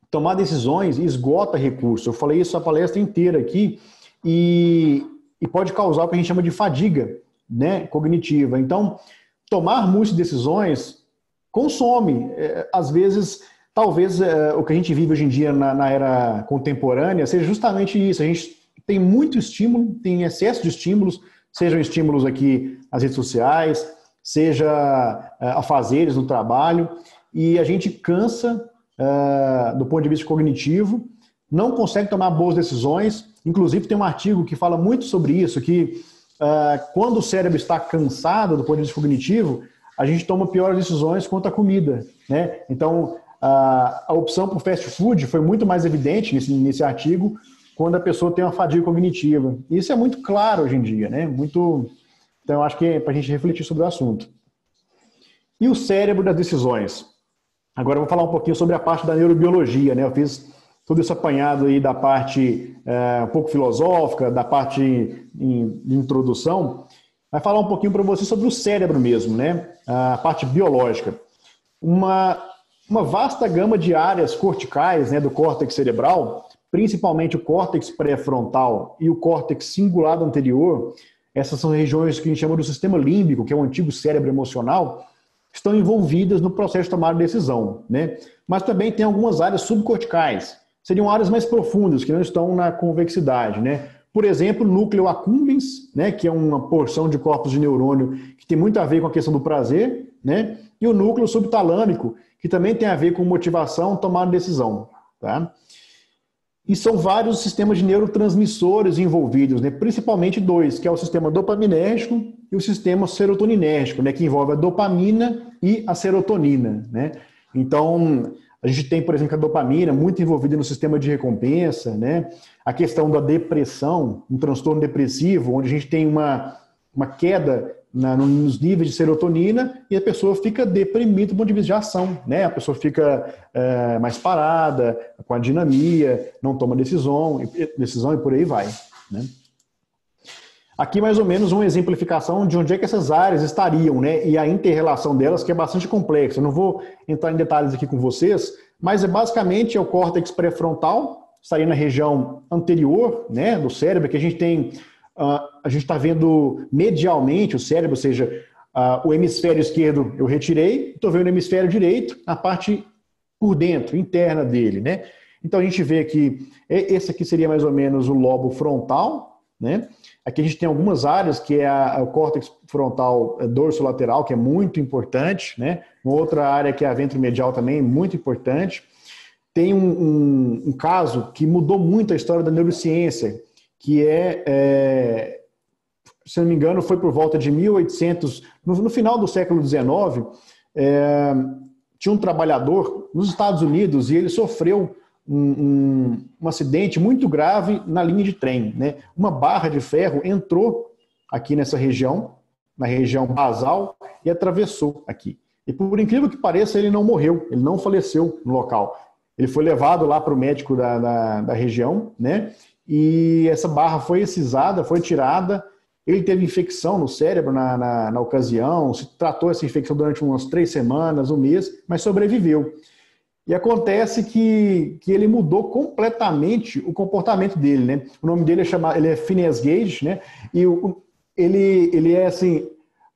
tomar decisões esgota recursos. Eu falei isso a palestra inteira aqui e pode causar o que a gente chama de fadiga, né, cognitiva. Então, tomar muitas decisões consome. Às vezes, talvez o que a gente vive hoje em dia na era contemporânea seja justamente isso. A gente tem muito estímulo, tem excesso de estímulos, sejam estímulos aqui nas redes sociais, seja afazeres no trabalho, e a gente cansa do ponto de vista cognitivo, não consegue tomar boas decisões. Inclusive tem um artigo que fala muito sobre isso, que quando o cérebro está cansado do ponto de vista cognitivo, a gente toma piores decisões quanto à comida, né? Então a opção por fast food foi muito mais evidente nesse artigo quando a pessoa tem uma fadiga cognitiva. E isso é muito claro hoje em dia, né? Então, eu acho que é para a gente refletir sobre o assunto. E o cérebro das decisões? Agora eu vou falar um pouquinho sobre a parte da neurobiologia, né? Eu fiz todo esse apanhado aí da parte um pouco filosófica, da parte de introdução. Vai falar um pouquinho para você sobre o cérebro mesmo, né? A parte biológica. Uma vasta gama de áreas corticais, né, do córtex cerebral, principalmente o córtex pré-frontal e o córtex cingulado anterior. Essas são regiões que a gente chama do sistema límbico, que é o antigo cérebro emocional, estão envolvidas no processo de tomar decisão, né? Mas também tem algumas áreas subcorticais, seriam áreas mais profundas, que não estão na convexidade, né? Por exemplo, o núcleo accumbens, né, que é uma porção de corpos de neurônio que tem muito a ver com a questão do prazer, né? E o núcleo subtalâmico, que também tem a ver com motivação, tomar decisão, tá? E são vários sistemas de neurotransmissores envolvidos, né? Principalmente dois, que é o sistema dopaminérgico e o sistema serotoninérgico, né? Que envolve a dopamina e a serotonina, né? Então, a gente tem, por exemplo, a dopamina muito envolvida no sistema de recompensa, né? A questão da depressão, um transtorno depressivo, onde a gente tem uma queda nos níveis de serotonina e a pessoa fica deprimida do ponto de vista de ação, né? A pessoa fica mais parada, com a dinamia, não toma decisão e por aí vai, né? Aqui mais ou menos uma exemplificação de onde é que essas áreas estariam, né? E a inter-relação delas, que é bastante complexa. Eu não vou entrar em detalhes aqui com vocês, mas basicamente é o córtex pré-frontal, estaria na região anterior, né, do cérebro, que a gente tem... a gente está vendo medialmente o cérebro, ou seja, o hemisfério esquerdo eu retirei, estou vendo o hemisfério direito, a parte por dentro, interna dele, né? Então a gente vê que esse aqui seria mais ou menos o lobo frontal, né? Aqui a gente tem algumas áreas, que é o córtex frontal dorsolateral, que é muito importante, né? Uma outra área que é a ventromedial também, muito importante. Tem um caso que mudou muito a história da neurociência, que se não me engano, foi por volta de 1800, no final do século XIX, tinha um trabalhador nos Estados Unidos e ele sofreu um acidente muito grave na linha de trem, né? Uma barra de ferro entrou aqui nessa região, na região basal, e atravessou aqui. E por incrível que pareça, ele não morreu, ele não faleceu no local. Ele foi levado lá para o médico da região, né? E essa barra foi excisada, foi tirada. Ele teve infecção no cérebro na ocasião, se tratou essa infecção durante umas 3 semanas, um mês, mas sobreviveu. E acontece que ele mudou completamente o comportamento dele, né? O nome dele ele é Phineas Gage, né? E ele é assim,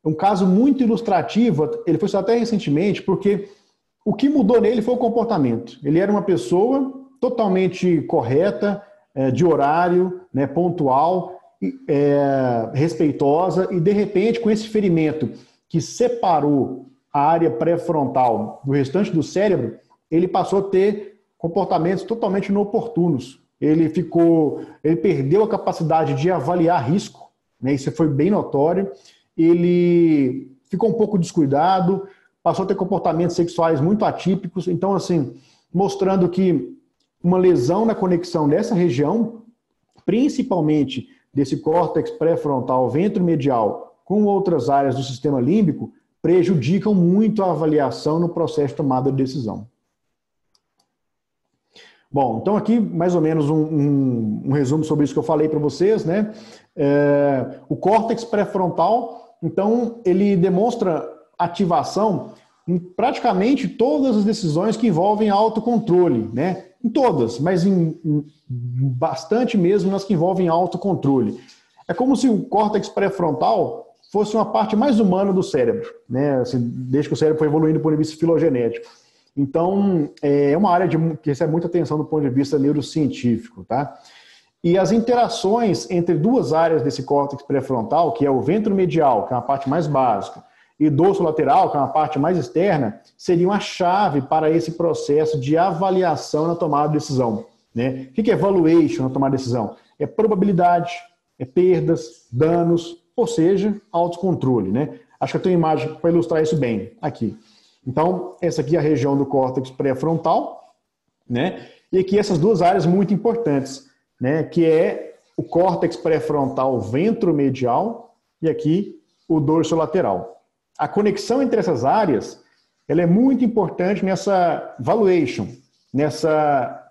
um caso muito ilustrativo. Ele foi até recentemente, porque o que mudou nele foi o comportamento. Ele era uma pessoa totalmente correta, de horário, né, pontual, respeitosa, e de repente, com esse ferimento que separou a área pré-frontal do restante do cérebro, ele passou a ter comportamentos totalmente inoportunos. Ele perdeu a capacidade de avaliar risco, né, isso foi bem notório. Ele ficou um pouco descuidado, passou a ter comportamentos sexuais muito atípicos. Então, assim, mostrando que uma lesão na conexão dessa região, principalmente desse córtex pré-frontal ventromedial com outras áreas do sistema límbico, prejudicam muito a avaliação no processo de tomada de decisão. Bom, então aqui mais ou menos um resumo sobre isso que eu falei para vocês, né? O córtex pré-frontal, então, ele demonstra ativação em praticamente todas as decisões que envolvem autocontrole, né? Em todas, mas em bastante mesmo nas que envolvem autocontrole. É como se o córtex pré-frontal fosse uma parte mais humana do cérebro, né? Assim, desde que o cérebro foi evoluindo do ponto de vista filogenético. Então, é uma área que recebe muita atenção do ponto de vista neurocientífico, tá? E as interações entre duas áreas desse córtex pré-frontal, que é o ventromedial, que é uma parte mais básica, e dorsolateral, que é uma parte mais externa, seriam a chave para esse processo de avaliação na tomada de decisão, né? O que é valuation na tomada de decisão? É probabilidade, é perdas, danos, ou seja, autocontrole, né? Acho que eu tenho uma imagem para ilustrar isso bem aqui. Então, essa aqui é a região do córtex pré-frontal, né? E aqui essas duas áreas muito importantes, né? Que é o córtex pré-frontal ventromedial e aqui o dorsolateral. A conexão entre essas áreas, ela é muito importante nessa valuation, nessa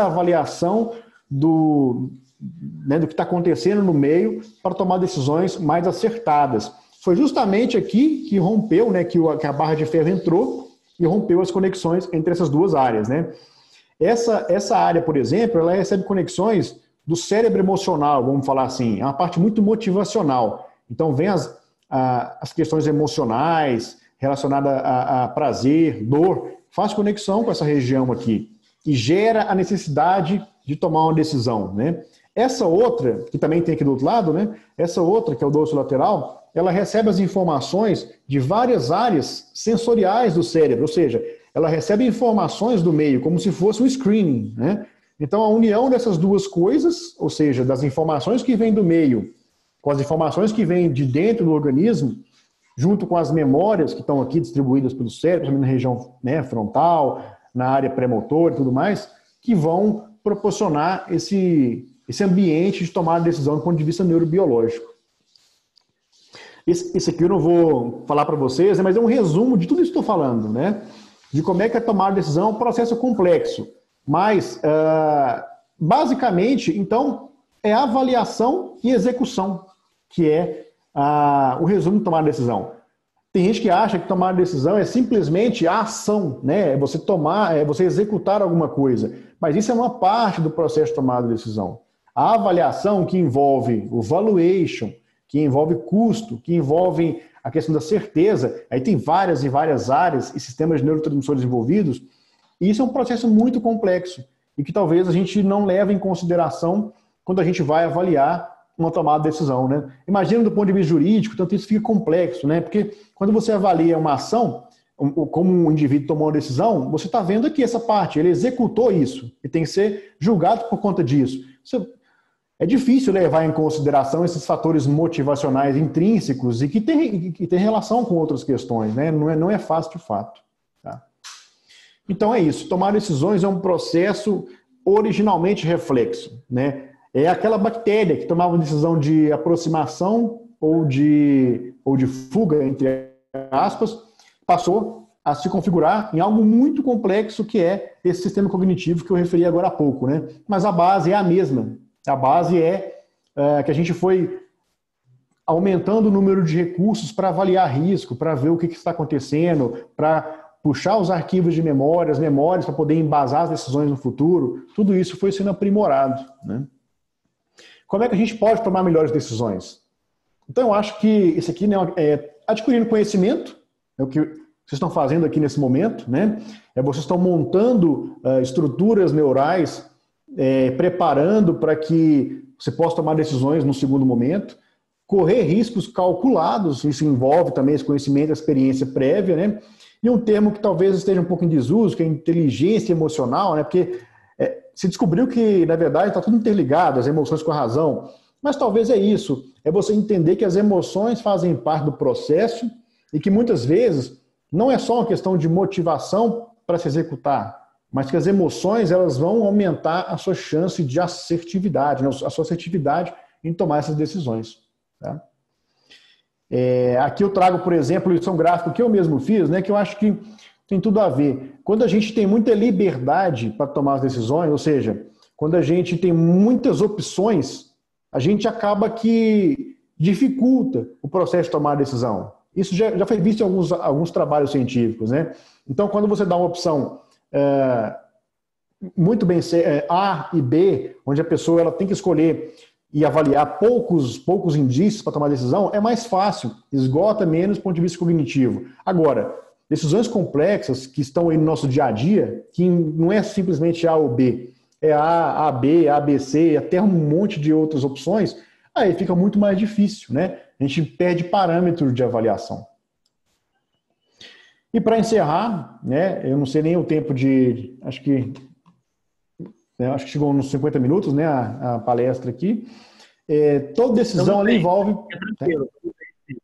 avaliação do que está acontecendo no meio para tomar decisões mais acertadas. Foi justamente aqui que rompeu, né, que a barra de ferro entrou e rompeu as conexões entre essas duas áreas, né? Essa área, por exemplo, ela recebe conexões do cérebro emocional, vamos falar assim, é uma parte muito motivacional. Então vem as questões emocionais relacionadas a prazer, dor, faz conexão com essa região aqui e gera a necessidade de tomar uma decisão, né? Essa outra, que também tem aqui do outro lado, né? Essa outra, que é o dorsolateral, ela recebe as informações de várias áreas sensoriais do cérebro, ou seja, ela recebe informações do meio, como se fosse um screening, né? Então, a união dessas duas coisas, ou seja, das informações que vêm do meio com as informações que vêm de dentro do organismo, junto com as memórias que estão aqui distribuídas pelo cérebro, na região, né, frontal, na área pré-motor e tudo mais, que vão proporcionar esse ambiente de tomar decisão do ponto de vista neurobiológico. Esse aqui eu não vou falar para vocês, mas é um resumo de tudo isso que estou falando, né? De como é que é tomar decisão, é um processo complexo. Mas, basicamente, então, é avaliação e execução, que é o resumo de tomar decisão. Tem gente que acha que tomar decisão é simplesmente a ação, né? É você tomar, é você executar alguma coisa. Mas isso é uma parte do processo de tomada de decisão. A avaliação, que envolve o valuation, que envolve custo, que envolve a questão da certeza, aí tem várias e várias áreas e sistemas de neurotransmissores envolvidos, e isso é um processo muito complexo e que talvez a gente não leve em consideração quando a gente vai avaliar uma tomada de decisão, né? Imagina do ponto de vista jurídico, tanto isso fica complexo, né? Porque quando você avalia uma ação, como um indivíduo tomou uma decisão, você está vendo aqui essa parte, ele executou isso e tem que ser julgado por conta disso. É difícil levar em consideração esses fatores motivacionais intrínsecos e que tem relação com outras questões, né? Não é fácil de fato. Tá? Então é isso, tomar decisões é um processo originalmente reflexo, né? É aquela bactéria que tomava uma decisão de aproximação ou de fuga, entre aspas, passou a se configurar em algo muito complexo que é esse sistema cognitivo que eu referi agora há pouco, né? Mas a base é a mesma. A base é que a gente foi aumentando o número de recursos para avaliar risco, para ver o que está acontecendo, para puxar os arquivos de memórias para poder embasar as decisões no futuro. Tudo isso foi sendo aprimorado, né? Como é que a gente pode tomar melhores decisões? Então, eu acho que isso aqui, né, é adquirindo conhecimento, é o que vocês estão fazendo aqui nesse momento, né? Vocês estão montando estruturas neurais, preparando para que você possa tomar decisões no segundo momento, correr riscos calculados, isso envolve também esse conhecimento, a experiência prévia, né? E um termo que talvez esteja um pouco em desuso, que é inteligência emocional, né? Porque se descobriu que, na verdade, está tudo interligado, as emoções com a razão. Mas talvez é isso, é você entender que as emoções fazem parte do processo e que muitas vezes não é só uma questão de motivação para se executar, mas que as emoções elas vão aumentar a sua chance de assertividade, né? A sua assertividade em tomar essas decisões. Tá? Aqui eu trago, por exemplo, isso é um gráfico que eu mesmo fiz, né, que eu acho que tem tudo a ver. Quando a gente tem muita liberdade para tomar as decisões, ou seja, quando a gente tem muitas opções, a gente acaba que dificulta o processo de tomar a decisão. Isso já foi visto em alguns trabalhos científicos, né? Então, quando você dá uma opção muito bem A e B, onde a pessoa ela tem que escolher e avaliar poucos indícios para tomar decisão, é mais fácil, esgota menos do ponto de vista cognitivo. Agora, decisões complexas que estão aí no nosso dia a dia, que não é simplesmente A ou B, é A, B, A, B, C, até um monte de outras opções, aí fica muito mais difícil, né? A gente perde parâmetros de avaliação. E para encerrar, né, eu não sei nem o tempo acho que chegou nos 50 minutos, né, a palestra aqui. Toda decisão ela envolve...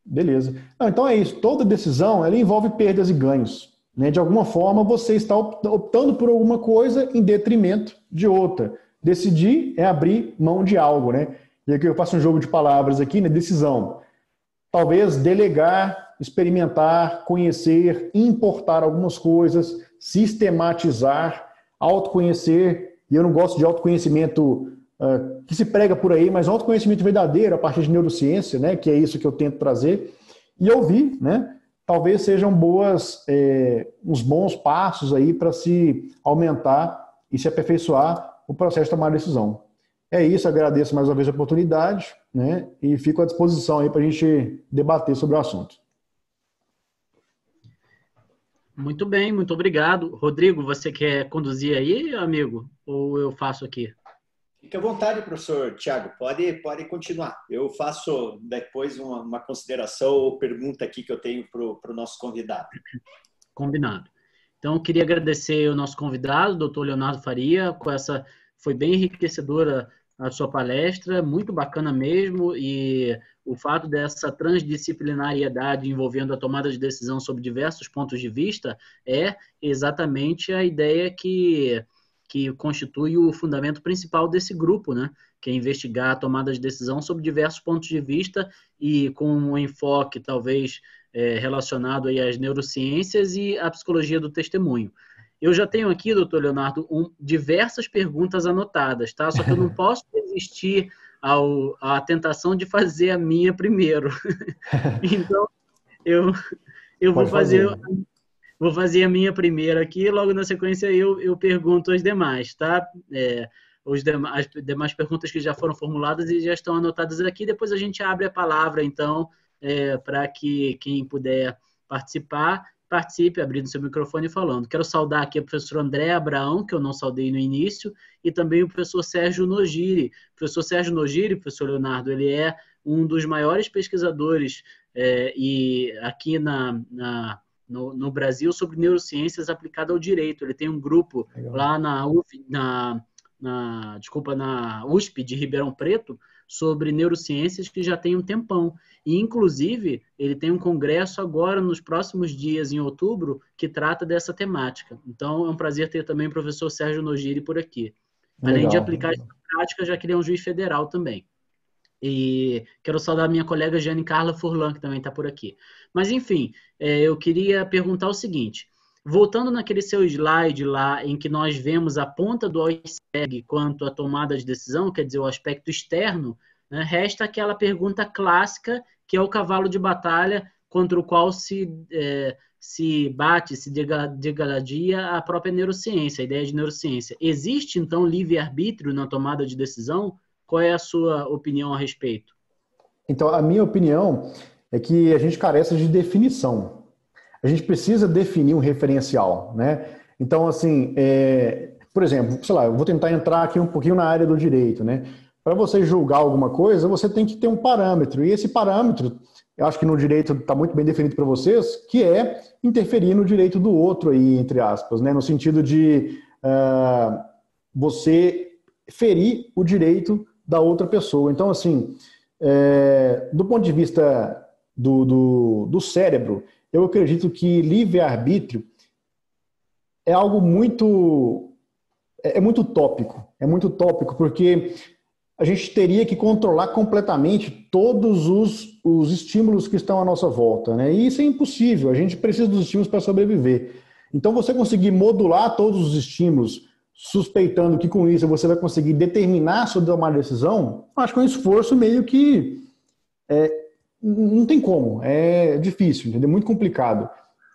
Beleza. Então é isso, toda decisão ela envolve perdas e ganhos. Né? De alguma forma você está optando por alguma coisa em detrimento de outra. Decidir é abrir mão de algo, né? E aqui eu faço um jogo de palavras aqui, né? Decisão. Talvez delegar, experimentar, conhecer, importar algumas coisas, sistematizar, autoconhecer. E eu não gosto de autoconhecimento que se prega por aí, mas autoconhecimento verdadeiro a partir de neurociência, né? Que é isso que eu tento trazer. E ouvir, né? Talvez sejam uns bons passos aí para se aumentar e se aperfeiçoar o processo de tomar decisão. É isso, agradeço mais uma vez a oportunidade, né? E fico à disposição aí para a gente debater sobre o assunto. Muito bem, muito obrigado. Rodrigo, você quer conduzir aí, amigo? Ou eu faço aqui? Fique à vontade, professor Tiago. Pode continuar. Eu faço depois uma consideração ou pergunta aqui que eu tenho para o nosso convidado. Combinado. Então, eu queria agradecer o nosso convidado, doutor Leonardo Faria, com essa foi bem enriquecedora a sua palestra, muito bacana mesmo, e o fato dessa transdisciplinariedade envolvendo a tomada de decisão sob diversos pontos de vista é exatamente a ideia que constitui o fundamento principal desse grupo, né? Que é investigar a tomada de decisão sob diversos pontos de vista e com um enfoque talvez relacionado aí às neurociências e à psicologia do testemunho. Eu já tenho aqui, doutor Leonardo, diversas perguntas anotadas, tá? Só que eu não posso resistir à tentação de fazer a minha primeiro. Então, eu vou fazer a minha primeira aqui, logo na sequência eu pergunto as demais, tá? As demais perguntas que já foram formuladas e já estão anotadas aqui, depois a gente abre a palavra, então, para que quem puder participar, participe, abrindo seu microfone e falando. Quero saudar aqui o professor André Abraão, que eu não saudei no início, e também o professor Sérgio Nogiri. O professor Sérgio Nogiri, professor Leonardo, ele é um dos maiores pesquisadores e aqui no Brasil sobre neurociências aplicadas ao direito. Ele tem um grupo lá na USP de Ribeirão Preto sobre neurociências que já tem um tempão. E, inclusive, ele tem um congresso agora, nos próximos dias, em outubro, que trata dessa temática. Então, é um prazer ter também o professor Sérgio Nogiri por aqui. Além de aplicar essa prática, já que ele é um juiz federal também. E quero saudar a minha colega Jane Carla Furlan, que também está por aqui. Mas, enfim, eu queria perguntar o seguinte. Voltando naquele seu slide lá, em que nós vemos a ponta do iceberg quanto à tomada de decisão, quer dizer, o aspecto externo, né, resta aquela pergunta clássica, que é o cavalo de batalha contra o qual se bate, se degladia a própria neurociência, a ideia de neurociência. Existe, então, livre-arbítrio na tomada de decisão? Qual é a sua opinião a respeito? Então, a minha opinião é que a gente carece de definição. A gente precisa definir um referencial, né? Então, assim, por exemplo, sei lá, eu vou tentar entrar aqui um pouquinho na área do direito, né? Para você julgar alguma coisa, você tem que ter um parâmetro. E esse parâmetro, eu acho que no direito está muito bem definido para vocês, que é interferir no direito do outro aí, entre aspas, né? No sentido de você ferir o direito da outra pessoa. Então, assim, do ponto de vista do cérebro, eu acredito que livre-arbítrio é algo muito tópico. É muito tópico, porque a gente teria que controlar completamente todos os estímulos que estão à nossa volta, né? E isso é impossível. A gente precisa dos estímulos para sobreviver. Então, você conseguir modular todos os estímulos, suspeitando que com isso você vai conseguir determinar sobre uma decisão, acho que é um esforço meio que não tem como, é difícil, entendeu? Muito complicado.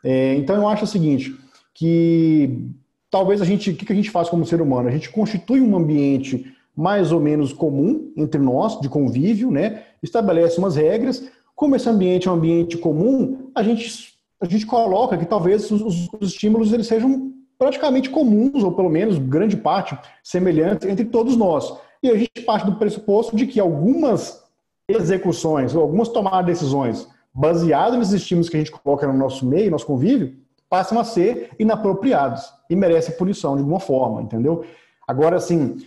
Então eu acho o seguinte, que talvez o que a gente faz como ser humano? A gente constitui um ambiente mais ou menos comum entre nós, de convívio, né? Estabelece umas regras. Como esse ambiente é um ambiente comum, a gente coloca que talvez os estímulos eles sejam praticamente comuns, ou pelo menos grande parte semelhantes entre todos nós. E a gente parte do pressuposto de que algumas execuções ou algumas tomadas de decisões baseadas nesses estímulos que a gente coloca no nosso meio, nosso convívio, passam a ser inapropriados e merecem punição de alguma forma, entendeu? Agora, assim,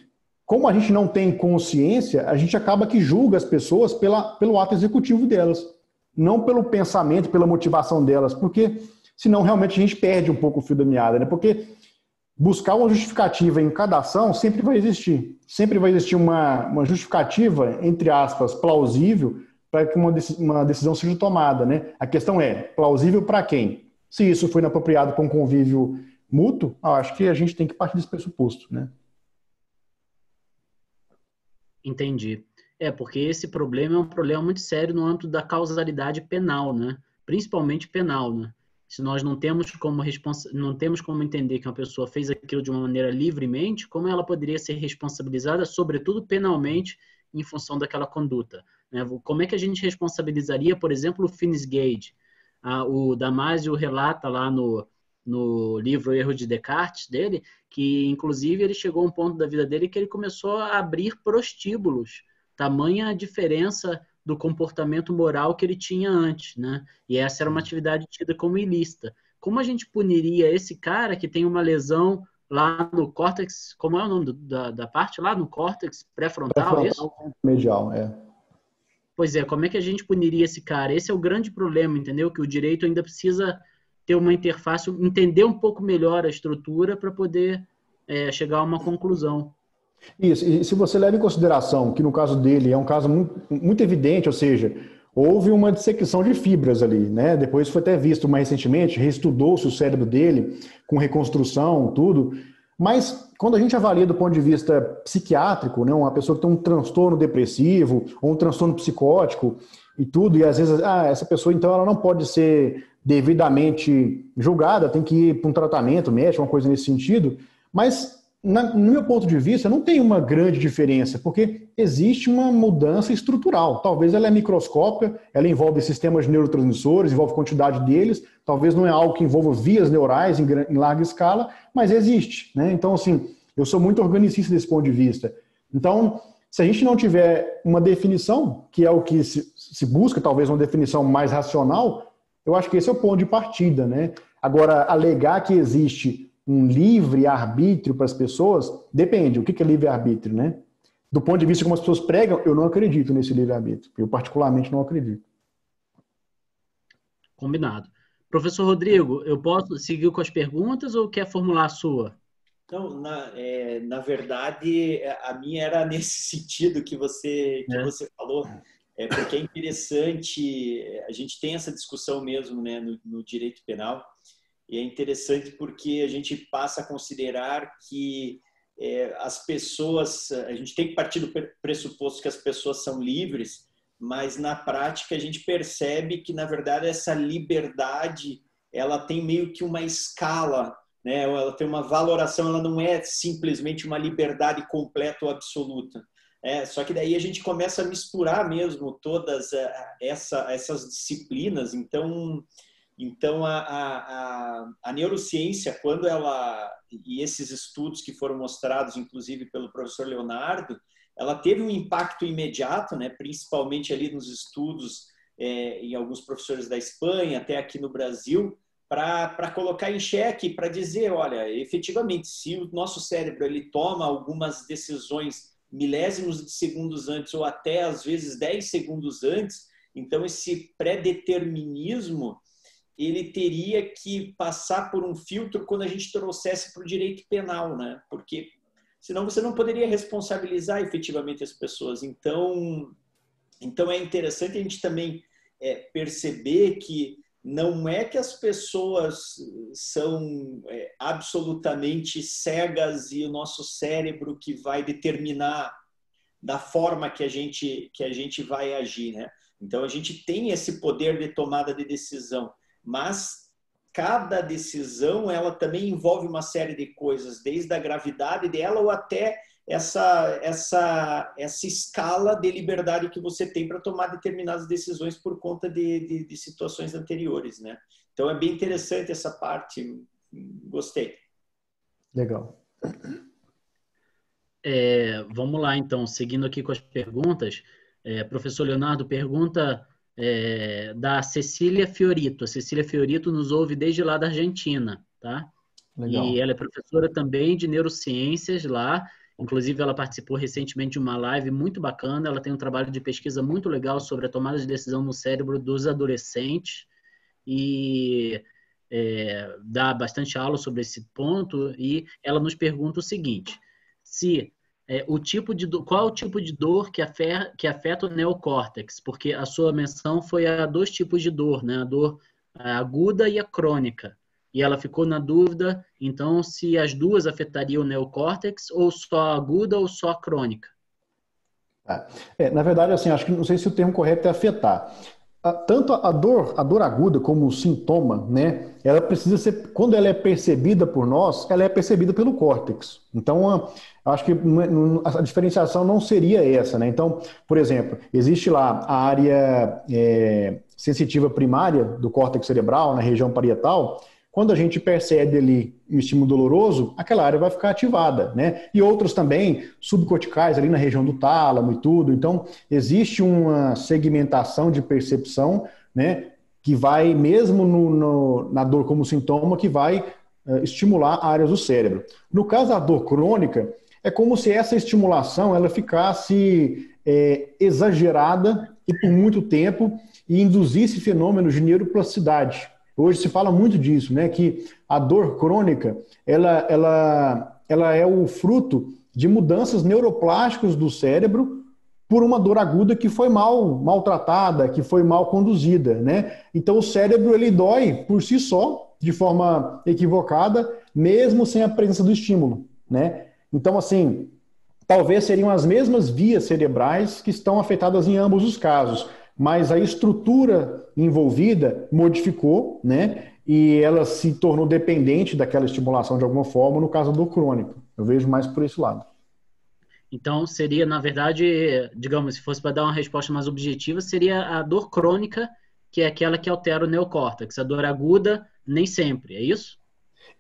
como a gente não tem consciência, a gente acaba que julga as pessoas pelo ato executivo delas, não pelo pensamento, pela motivação delas, porque senão realmente a gente perde um pouco o fio da meada, né? Porque buscar uma justificativa em cada ação sempre vai existir. Sempre vai existir uma justificativa, entre aspas, plausível, para que uma decisão seja tomada, né? A questão é, plausível para quem? Se isso foi inapropriado para um convívio mútuo, acho que a gente tem que partir desse pressuposto, né? Entendi. Porque esse problema é um problema muito sério no âmbito da causalidade penal, né? Principalmente penal, né? Se nós não temos como entender que uma pessoa fez aquilo de uma maneira livremente, como ela poderia ser responsabilizada, sobretudo penalmente, em função daquela conduta? Né? Como é que a gente responsabilizaria, por exemplo, o Finis Gage? O Damasio relata lá no livro Erro de Descartes dele, que inclusive ele chegou a um ponto da vida dele que ele começou a abrir prostíbulos, tamanha a diferença do comportamento moral que ele tinha antes, né? E essa era uma atividade tida como ilícita. Como a gente puniria esse cara que tem uma lesão lá no córtex, como é o nome da parte lá? No córtex pré-frontal, é isso? Pré-frontal medial, é. Pois é, como é que a gente puniria esse cara? Esse é o grande problema, entendeu? Que o direito ainda precisa ter uma interface, entender um pouco melhor a estrutura para poder chegar a uma conclusão. Isso, e se você leva em consideração que no caso dele é um caso muito evidente, ou seja, houve uma dissecção de fibras ali, né? Depois foi até visto mais recentemente, reestudou-se o cérebro dele, com reconstrução, tudo. Mas quando a gente avalia do ponto de vista psiquiátrico, né, uma pessoa que tem um transtorno depressivo ou um transtorno psicótico e tudo, e às vezes, essa pessoa então ela não pode ser devidamente julgada, tem que ir para um tratamento médico, uma coisa nesse sentido, mas no meu ponto de vista, não tem uma grande diferença, porque existe uma mudança estrutural. Talvez ela é microscópica, ela envolve sistemas de neurotransmissores, envolve quantidade deles, talvez não é algo que envolva vias neurais em larga escala, mas existe, né? Então, assim, eu sou muito organicista desse ponto de vista. Então, se a gente não tiver uma definição, que é o que se busca, talvez uma definição mais racional, eu acho que esse é o ponto de partida, né? Agora, alegar que existe um livre-arbítrio para as pessoas, depende. O que é livre-arbítrio, né? Do ponto de vista como as pessoas pregam, eu não acredito nesse livre-arbítrio. Eu particularmente não acredito. Combinado. Professor Rodrigo, eu posso seguir com as perguntas ou quer formular a sua? Não, na verdade, a minha era nesse sentido que você falou, porque é interessante, a gente tem essa discussão mesmo, né, no direito penal, e é interessante porque a gente passa a considerar que as pessoas, a gente tem que partir do pressuposto que as pessoas são livres, mas na prática a gente percebe que, na verdade, essa liberdade ela tem meio que uma escala, né? Ela tem uma valoração, ela não é simplesmente uma liberdade completa ou absoluta. Só que daí a gente começa a misturar mesmo todas essas disciplinas, então a neurociência, quando ela, e esses estudos que foram mostrados, inclusive pelo professor Leonardo, ela teve um impacto imediato, né, principalmente ali nos estudos em alguns professores da Espanha, até aqui no Brasil, para colocar em xeque, para dizer, olha, efetivamente, se o nosso cérebro ele toma algumas decisões milésimos de segundos antes, ou até, às vezes, 10 segundos antes, então esse pré-determinismo ele teria que passar por um filtro quando a gente trouxesse para o direito penal, né? Porque senão você não poderia responsabilizar efetivamente as pessoas. Então é interessante a gente também perceber que não é que as pessoas são absolutamente cegas e o nosso cérebro que vai determinar da forma que a gente vai agir, né? Então a gente tem esse poder de tomada de decisão, mas cada decisão ela também envolve uma série de coisas, desde a gravidade dela ou até essa escala de liberdade que você tem para tomar determinadas decisões por conta de situações anteriores, né? Então é bem interessante essa parte, gostei. Legal. Vamos lá então, seguindo aqui com as perguntas, professor Leonardo pergunta da Cecília Fiorito. A Cecília Fiorito nos ouve desde lá da Argentina, tá? Legal. E ela é professora também de neurociências lá, inclusive ela participou recentemente de uma live muito bacana, ela tem um trabalho de pesquisa muito legal sobre a tomada de decisão no cérebro dos adolescentes e dá bastante aula sobre esse ponto, e ela nos pergunta o seguinte: qual é o tipo de dor que afeta o neocórtex? Porque a sua menção foi a 2 tipos de dor, né? A dor aguda e a crônica. E ela ficou na dúvida, então, se as duas afetariam o neocórtex, ou só a aguda ou só a crônica? Na verdade, assim, acho que não sei se o termo correto é afetar. Tanto a dor aguda como o sintoma, né, ela precisa ser, quando ela é percebida por nós, ela é percebida pelo córtex. Então, acho que a diferenciação não seria essa, né? Então, por exemplo, existe lá a área sensitiva primária do córtex cerebral, na região parietal. Quando a gente percebe ali um estímulo doloroso, aquela área vai ficar ativada, né? E outros também, subcorticais ali na região do tálamo e tudo. Então, existe uma segmentação de percepção, né? Que vai, mesmo na dor como sintoma, que vai estimular áreas do cérebro. No caso da dor crônica, é como se essa estimulação ela ficasse exagerada e por muito tempo e induzisse fenômenos de neuroplasticidade. Hoje se fala muito disso, né? Que a dor crônica ela é o fruto de mudanças neuroplásticas do cérebro por uma dor aguda que foi maltratada, que foi mal conduzida, né? Então o cérebro ele dói por si só, de forma equivocada, mesmo sem a presença do estímulo, né? Então assim, talvez seriam as mesmas vias cerebrais que estão afetadas em ambos os casos, mas a estrutura envolvida modificou, né? E ela se tornou dependente daquela estimulação de alguma forma, no caso do crônico. Eu vejo mais por esse lado. Então, seria, na verdade, digamos, se fosse para dar uma resposta mais objetiva, seria a dor crônica, que é aquela que altera o neocórtex. A dor aguda, nem sempre, é isso?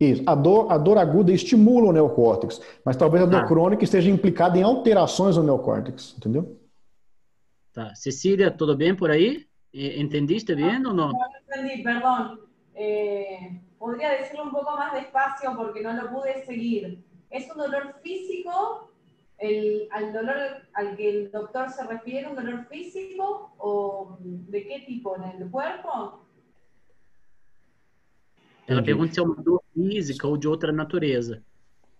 Isso. A dor aguda estimula o neocórtex, mas talvez a dor crônica esteja implicada em alterações no neocórtex, entendeu? Tá. Cecília, tudo bem por aí? ¿Entendiste bien o no? No entendí, perdón. ¿Podría decirlo un poco más despacio porque no lo pude seguir? ¿Es un dolor físico? ¿Al dolor al que el doctor se refiere, un dolor físico o de qué tipo? ¿En el cuerpo? Ela pergunta se é uma dor física ou de outra natureza.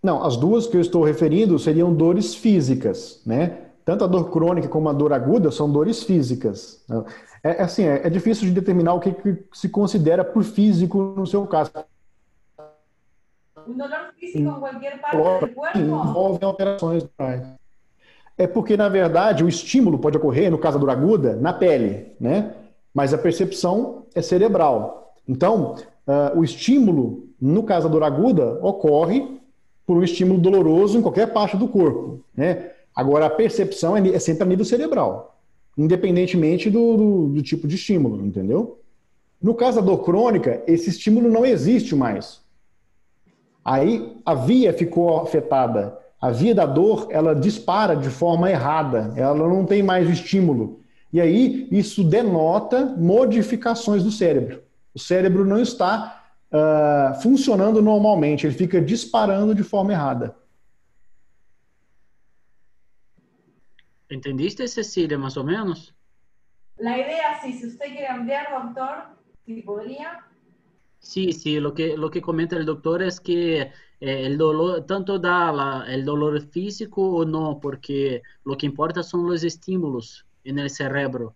Não, as duas que eu estou referindo seriam dores físicas, né? Tanto a dor crônica como a dor aguda são dores físicas. É difícil de determinar o que se considera por físico no seu caso. ¿Un dolor físico en cualquier parte del cuerpo? Envolve alterações. É porque, na verdade, o estímulo pode ocorrer, no caso da dor aguda, na pele, né? Mas a percepção é cerebral. Então, o estímulo, no caso da dor aguda, ocorre por um estímulo doloroso em qualquer parte do corpo, né? Agora, a percepção é sempre a nível cerebral, independentemente do tipo de estímulo, entendeu? No caso da dor crônica, esse estímulo não existe mais. Aí a via ficou afetada. A via da dor, ela dispara de forma errada. Ela não tem mais o estímulo. E aí isso denota modificações do cérebro. O cérebro não está funcionando normalmente. Ele fica disparando de forma errada. ¿Entendiste, Cecília, más o menos? La idea, sí, si usted quiere ampliar, doctor, si podría. Sí, lo que comenta el doctor es que el dolor, tanto da el dolor físico o no, porque lo que importa son los estímulos en el cerebro.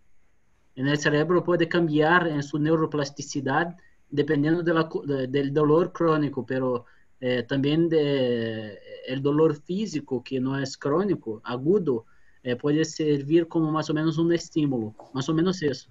En el cerebro puede cambiar en su neuroplasticidad dependiendo del dolor crónico, pero también el dolor físico, que no es crónico, agudo, puede servir como más o menos un estímulo, más o menos eso.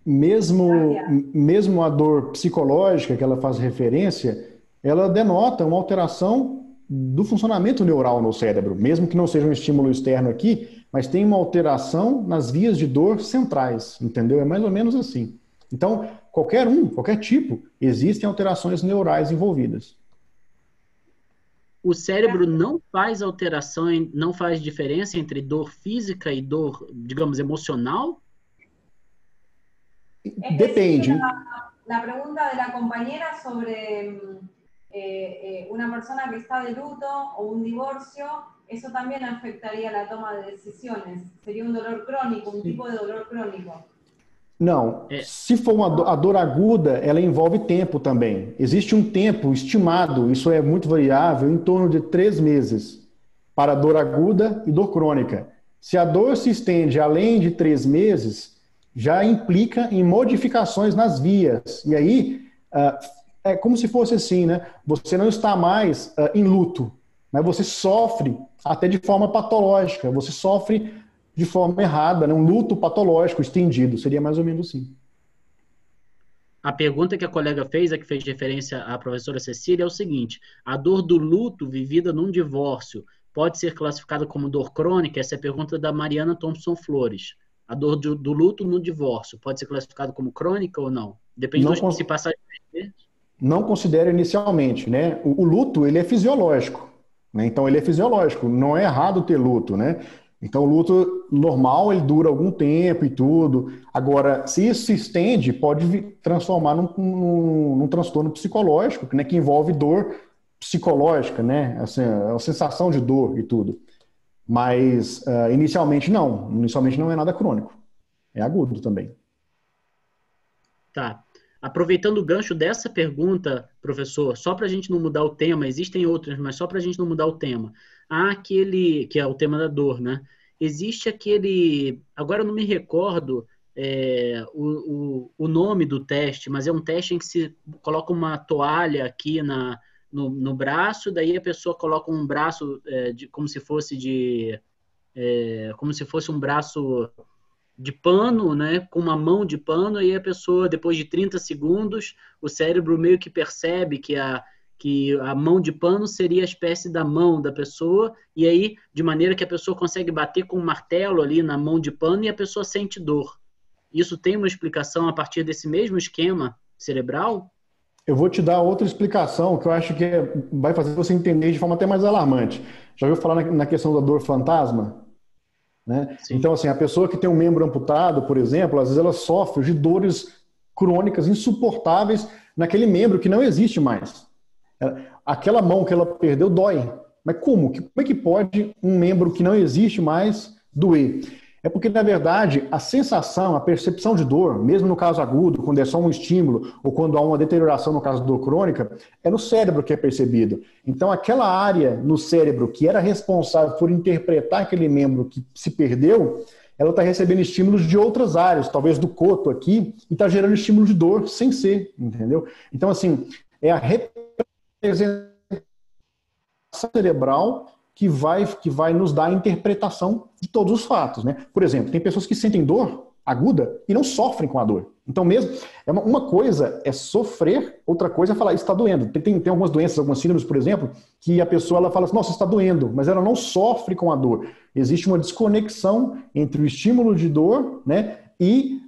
Mesmo a dor psicológica que ela faz referência, ela denota uma alteração do funcionamento neural no cérebro, mesmo que não seja um estímulo externo aqui, mas tem uma alteração nas vias de dor centrais, entendeu? É mais ou menos assim. Então, qualquer tipo, existem alterações neurais envolvidas. O cérebro não faz alteração, não faz diferença entre dor física e dor, digamos, emocional? Depende. La pregunta de la compañera sobre una persona que está de luto o un divorcio, eso también afectaría la toma de decisiones. Sería un dolor crónico, un tipo de dolor crónico. Não, se for a dor aguda, ela envolve tempo também. Existe um tempo estimado, isso é muito variável, em torno de 3 meses para dor aguda e dor crônica. Se a dor se estende além de 3 meses, já implica em modificações nas vias. E aí, é como se fosse assim, né? Você não está mais em luto, mas você sofre até de forma patológica, você sofre de forma errada, né? Um luto patológico estendido, seria mais ou menos assim. A pergunta que a colega fez, a que fez referência à professora Cecília, é o seguinte: a dor do luto vivida num divórcio pode ser classificada como dor crônica? Essa é a pergunta da Mariana Thompson Flores. A dor do luto no divórcio pode ser classificada como crônica ou não? Depende se passar de 3 meses. Não considero inicialmente, né? O luto, ele é fisiológico, né? Então ele é fisiológico, não é errado ter luto, né? Então, o luto normal, ele dura algum tempo e tudo. Agora, se isso se estende, pode transformar num transtorno psicológico, né, que envolve dor psicológica, né? Assim, a sensação de dor e tudo. Mas, inicialmente, não. Inicialmente não é nada crônico. É agudo também. Tá. Aproveitando o gancho dessa pergunta, professor, só para a gente não mudar o tema, existem outras, mas só para a gente não mudar o tema. Há aquele, que é o tema da dor, né? Existe aquele, agora eu não me recordo o nome do teste, mas é um teste em que se coloca uma toalha aqui no braço, daí a pessoa coloca um braço como se fosse um braço de pano, né, com uma mão de pano, e a pessoa, depois de 30 segundos, o cérebro meio que percebe que a mão de pano seria a espécie da mão da pessoa, e aí, de maneira que a pessoa consegue bater com um martelo ali na mão de pano e a pessoa sente dor. Isso tem uma explicação a partir desse mesmo esquema cerebral? Eu vou te dar outra explicação que eu acho que vai fazer você entender de forma até mais alarmante. Já ouviu falar na questão da dor fantasma? Né? Então, assim, a pessoa que tem um membro amputado, por exemplo, às vezes ela sofre de dores crônicas insuportáveis naquele membro que não existe mais. Aquela mão que ela perdeu dói. Mas como? Como é que pode um membro que não existe mais doer? É porque, na verdade, a sensação, a percepção de dor, mesmo no caso agudo, quando é só um estímulo, ou quando há uma deterioração no caso de dor crônica, é no cérebro que é percebido. Então, aquela área no cérebro que era responsável por interpretar aquele membro que se perdeu, ela está recebendo estímulos de outras áreas, talvez do coto aqui, e está gerando estímulo de dor sem ser, entendeu? Então, assim, é a representação cerebral que vai nos dar a interpretação de todos os fatos, né? Por exemplo, tem pessoas que sentem dor aguda e não sofrem com a dor. Então, mesmo, uma coisa é sofrer, outra coisa é falar, está doendo. Tem algumas doenças, algumas síndromes, por exemplo, que a pessoa ela fala assim, nossa, está doendo, mas ela não sofre com a dor. Existe uma desconexão entre o estímulo de dor, né, e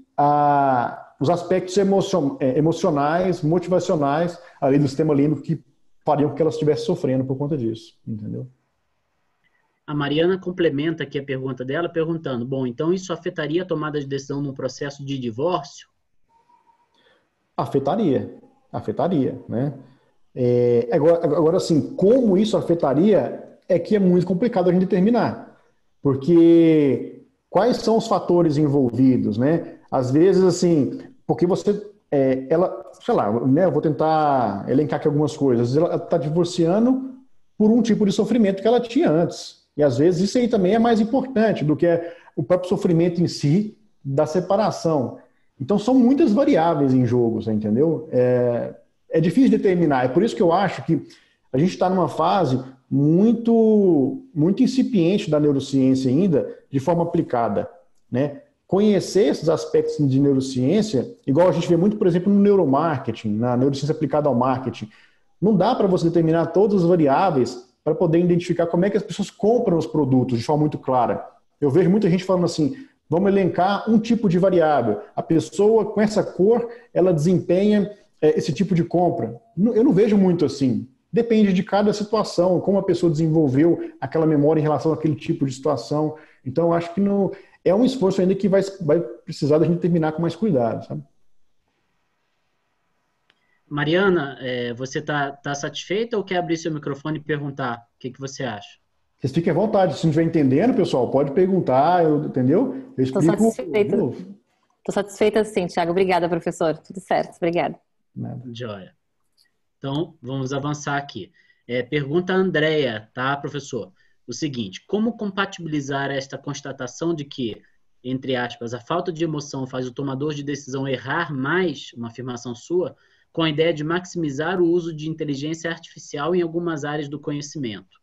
os aspectos emocionais, motivacionais, ali do sistema límbico que fariam com que ela estivesse sofrendo por conta disso, entendeu? A Mariana complementa aqui a pergunta dela, perguntando, bom, então isso afetaria a tomada de decisão num processo de divórcio? Afetaria, né? Agora, assim, como isso afetaria é que é muito complicado a gente determinar. Porque quais são os fatores envolvidos, né? Às vezes, assim, porque você, sei lá, né, eu vou tentar elencar aqui algumas coisas. Ela está divorciando por um tipo de sofrimento que ela tinha antes. E às vezes isso aí também é mais importante do que o próprio sofrimento em si da separação. Então são muitas variáveis em jogo, você entendeu? É difícil determinar. É por isso que eu acho que a gente está numa fase muito, muito incipiente da neurociência ainda, de forma aplicada, né? Conhecer esses aspectos de neurociência, igual a gente vê muito, por exemplo, no neuromarketing, na neurociência aplicada ao marketing, não dá para você determinar todas as variáveis para poder identificar como é que as pessoas compram os produtos de forma muito clara. Eu vejo muita gente falando assim, vamos elencar um tipo de variável. A pessoa com essa cor, ela desempenha esse tipo de compra. Eu não vejo muito assim. Depende de cada situação, como a pessoa desenvolveu aquela memória em relação àquele tipo de situação. Então, eu acho que é um esforço ainda que vai precisar da gente terminar com mais cuidado, sabe? Mariana, você está satisfeita ou quer abrir seu microfone e perguntar? O que você acha? Vocês fiquem à vontade. Se não estiver entendendo, pessoal, pode perguntar, entendeu? Eu explico de novo. Estou satisfeita sim, Thiago. Obrigada, professor. Tudo certo. Obrigada. Joia. Então, vamos avançar aqui. Pergunta a Andrea, tá, professor? O seguinte, como compatibilizar esta constatação de que, entre aspas, a falta de emoção faz o tomador de decisão errar mais, uma afirmação sua, com a ideia de maximizar o uso de inteligência artificial em algumas áreas do conhecimento?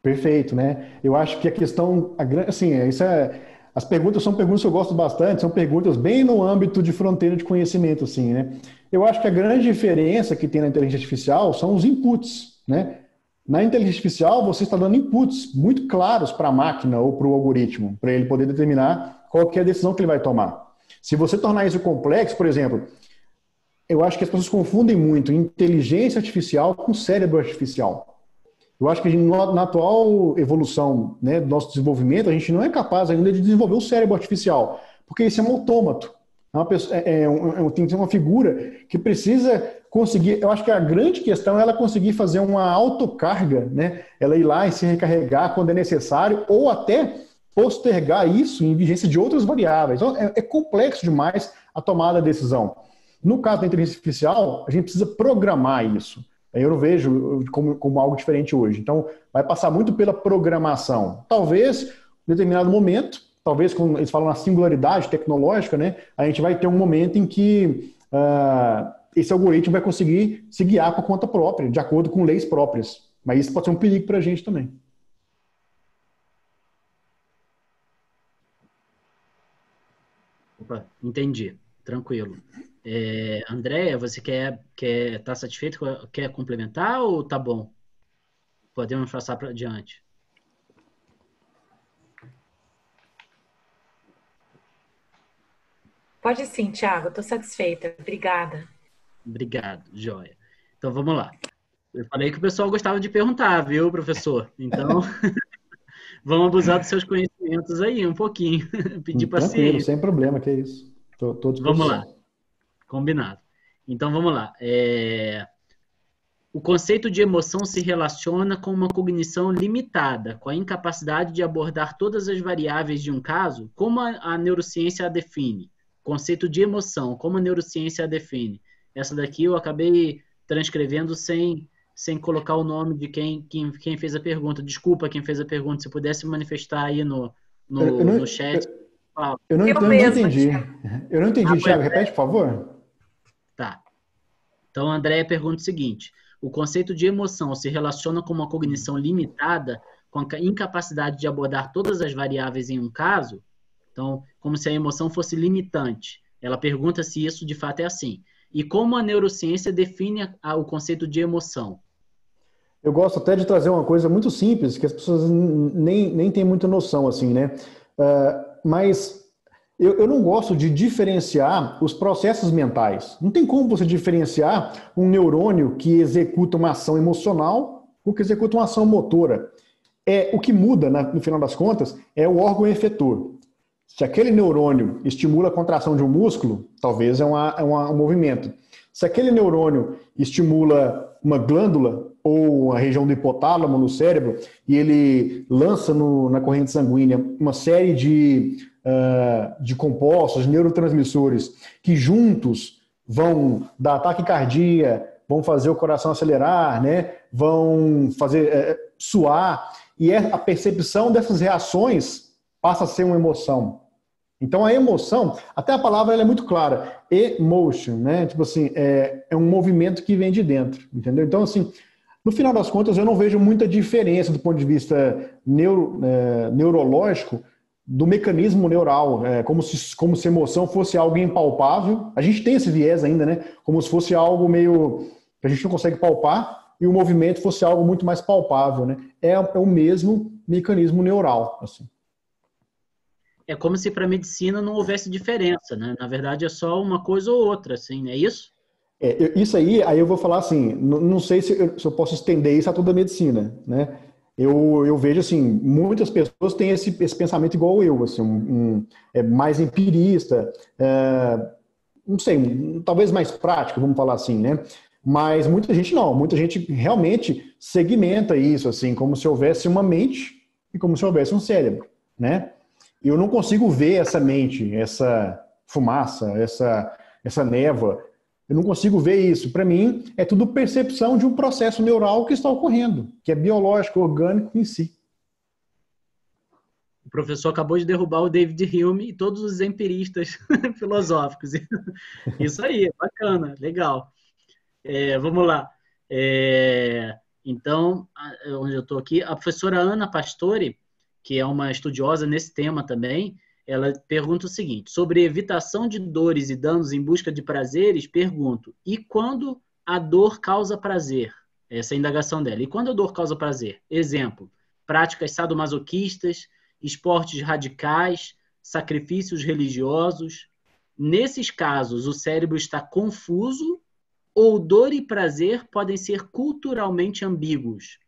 Perfeito, né? Eu acho que a questão, assim, as perguntas são perguntas que eu gosto bastante, são perguntas bem no âmbito de fronteira de conhecimento, assim, né? Eu acho que a grande diferença que tem na inteligência artificial são os inputs, né? Na inteligência artificial, você está dando inputs muito claros para a máquina ou para o algoritmo, para ele poder determinar qual que é a decisão que ele vai tomar. Se você tornar isso complexo, por exemplo, eu acho que as pessoas confundem muito inteligência artificial com cérebro artificial. Eu acho que na atual evolução, né, do nosso desenvolvimento, a gente não é capaz ainda de desenvolver o cérebro artificial, porque isso é um autômato. Tem que ser uma figura que precisa conseguir. Eu acho que a grande questão é ela conseguir fazer uma autocarga, né? Ela ir lá e se recarregar quando é necessário, ou até postergar isso em vigência de outras variáveis. Então, é complexo demais a tomada da decisão. No caso da inteligência artificial, a gente precisa programar isso. Eu não vejo como algo diferente hoje. Então, vai passar muito pela programação. Talvez, em determinado momento, talvez, quando eles falam na singularidade tecnológica, né, a gente vai ter um momento em que esse algoritmo vai conseguir se guiar por conta própria, de acordo com leis próprias. Mas isso pode ser um perigo para a gente também. Opa, entendi. Tranquilo. Andréia, você quer tá satisfeito? Quer complementar ou tá bom? Podemos passar para adiante. Pode sim, Thiago. Estou satisfeita. Obrigada. Obrigado, joia. Então, vamos lá. Eu falei que o pessoal gostava de perguntar, viu, professor? Então, vamos abusar dos seus conhecimentos aí um pouquinho. Pedir paciência. Tranquilo, sem problema, que é isso. Tô à disposição. Vamos lá. Combinado. Então, vamos lá. O conceito de emoção se relaciona com uma cognição limitada, com a incapacidade de abordar todas as variáveis de um caso. Como a neurociência a define? Conceito de emoção, como a neurociência a define? Essa daqui eu acabei transcrevendo sem colocar o nome de quem fez a pergunta. Desculpa quem fez a pergunta, se pudesse manifestar aí no chat. Eu não entendi. Eu não entendi, Thiago. Repete, por favor. Tá. Então, a Andréia pergunta o seguinte: o conceito de emoção se relaciona com uma cognição limitada, com a incapacidade de abordar todas as variáveis em um caso? Então, como se a emoção fosse limitante. Ela pergunta se isso de fato é assim. E como a neurociência define o conceito de emoção? Eu gosto até de trazer uma coisa muito simples, que as pessoas nem têm muita noção, assim, né? Mas eu não gosto de diferenciar os processos mentais. Não tem como você diferenciar um neurônio que executa uma ação emocional com que executa uma ação motora. O que muda, no final das contas, é o órgão efetor. Se aquele neurônio estimula a contração de um músculo, talvez é um movimento. Se aquele neurônio estimula uma glândula ou a região do hipotálamo no cérebro e ele lança na corrente sanguínea uma série de compostos, neurotransmissores, que juntos vão dar taquicardia, vão fazer o coração acelerar, né? Vão fazer suar, e a percepção dessas reações passa a ser uma emoção. Então a emoção, até a palavra ela é muito clara, emotion, né? Tipo assim, é um movimento que vem de dentro, entendeu? Então assim, no final das contas eu não vejo muita diferença do ponto de vista neurológico do mecanismo neural, como se emoção fosse algo impalpável. A gente tem esse viés ainda, né? Como se fosse algo meio que a gente não consegue palpar e o movimento fosse algo muito mais palpável, né? É o mesmo mecanismo neural, assim. É como se para a medicina não houvesse diferença, né? Na verdade, é só uma coisa ou outra, assim, é isso? Isso aí eu vou falar assim, não sei se eu posso estender isso a toda a medicina, né? Eu vejo, assim, muitas pessoas têm esse pensamento igual eu, assim, mais empirista, não sei, talvez mais prático, vamos falar assim, né? Mas muita gente não, muita gente realmente segmenta isso, assim, como se houvesse uma mente e como se houvesse um cérebro, né? Eu não consigo ver essa mente, essa fumaça, essa névoa. Eu não consigo ver isso. Para mim, é tudo percepção de um processo neural que está ocorrendo, que é biológico, orgânico em si. O professor acabou de derrubar o David Hume e todos os empiristas filosóficos. Isso aí, bacana, legal. Vamos lá. Então, onde eu estou aqui, a professora Ana Pastore, que é uma estudiosa nesse tema também, ela pergunta o seguinte: sobre evitação de dores e danos em busca de prazeres, pergunto, e quando a dor causa prazer? Essa é a indagação dela. E quando a dor causa prazer? Exemplo, práticas sadomasoquistas, esportes radicais, sacrifícios religiosos. Nesses casos, o cérebro está confuso ou dor e prazer podem ser culturalmente ambíguos?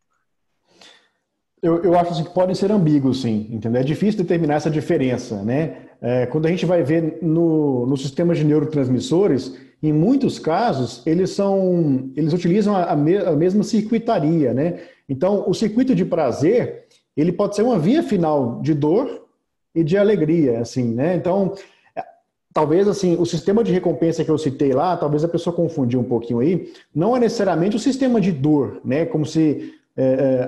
Eu acho assim, que podem ser ambíguos, sim, entendeu? É difícil determinar essa diferença, né? Quando a gente vai ver no sistema de neurotransmissores, em muitos casos, eles utilizam a mesma circuitaria, né? Então, o circuito de prazer, ele pode ser uma via final de dor e de alegria, assim, né? Então, talvez, assim, o sistema de recompensa que eu citei lá, talvez a pessoa confundiu um pouquinho aí, não é necessariamente o sistema de dor, né? Como se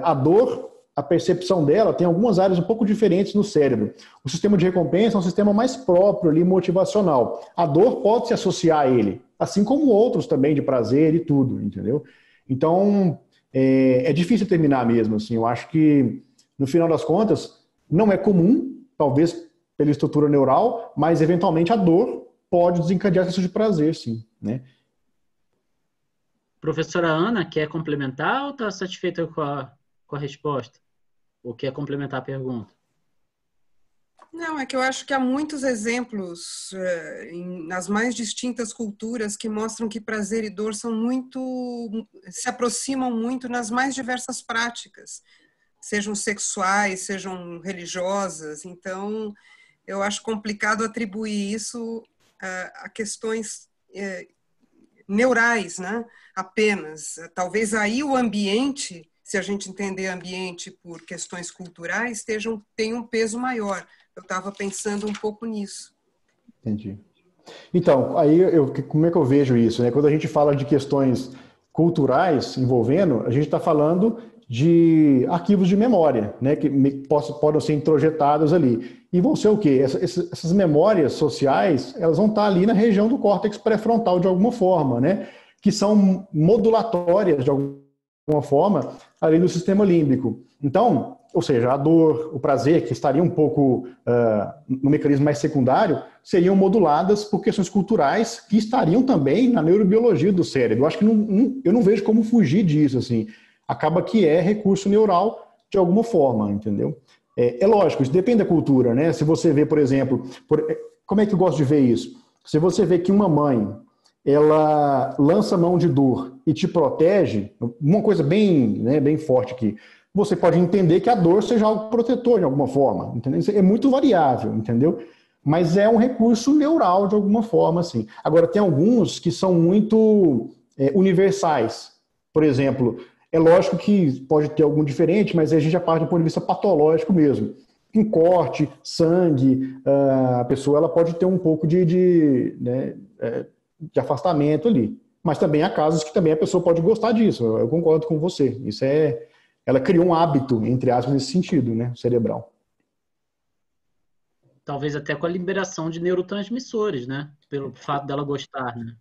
a dor, a percepção dela tem algumas áreas um pouco diferentes no cérebro. O sistema de recompensa é um sistema mais próprio ali, motivacional. A dor pode se associar a ele, assim como outros também de prazer e tudo, entendeu? Então, é difícil terminar mesmo, assim. Eu acho que, no final das contas, não é comum, talvez pela estrutura neural, mas eventualmente a dor pode desencadear sensação de prazer, sim, né? Professora Ana, quer complementar ou está satisfeita com a resposta? Ou quer complementar a pergunta? Não, é que eu acho que há muitos exemplos nas mais distintas culturas que mostram que prazer e dor se aproximam muito nas mais diversas práticas, sejam sexuais, sejam religiosas. Então, eu acho complicado atribuir isso a questões neurais, né? Apenas. Talvez aí o ambiente, se a gente entender ambiente por questões culturais, tenha um peso maior. Eu estava pensando um pouco nisso. Entendi. Então, aí como é que eu vejo isso, né? Quando a gente fala de questões culturais envolvendo, a gente está falando de arquivos de memória, né? Que podem ser introjetados ali. E vão ser o quê? Essas memórias sociais, elas vão estar ali na região do córtex pré-frontal de alguma forma, né? Que são modulatórias de alguma forma ali no sistema límbico. Então, ou seja, a dor, o prazer, que estaria um pouco no mecanismo mais secundário, seriam moduladas por questões culturais que estariam também na neurobiologia do cérebro. Eu acho que eu não vejo como fugir disso, assim. Acaba que é recurso neural de alguma forma, entendeu? É lógico, isso depende da cultura, né? Se você vê, por exemplo, como é que eu gosto de ver isso? Se você vê que uma mãe, ela lança mão de dor e te protege, uma coisa bem forte aqui, você pode entender que a dor seja algo protetor de alguma forma, entendeu? Isso é muito variável, entendeu? Mas é um recurso neural de alguma forma, assim. Agora, tem alguns que são muito universais. Por exemplo, é lógico que pode ter algum diferente, mas a gente já parte do ponto de vista patológico mesmo. Em corte, sangue, a pessoa ela pode ter um pouco de afastamento ali. Mas também há casos que também a pessoa pode gostar disso. Eu concordo com você. Ela criou um hábito, entre aspas, nesse sentido, né, cerebral. Talvez até com a liberação de neurotransmissores, né? Pelo fato dela gostar, né?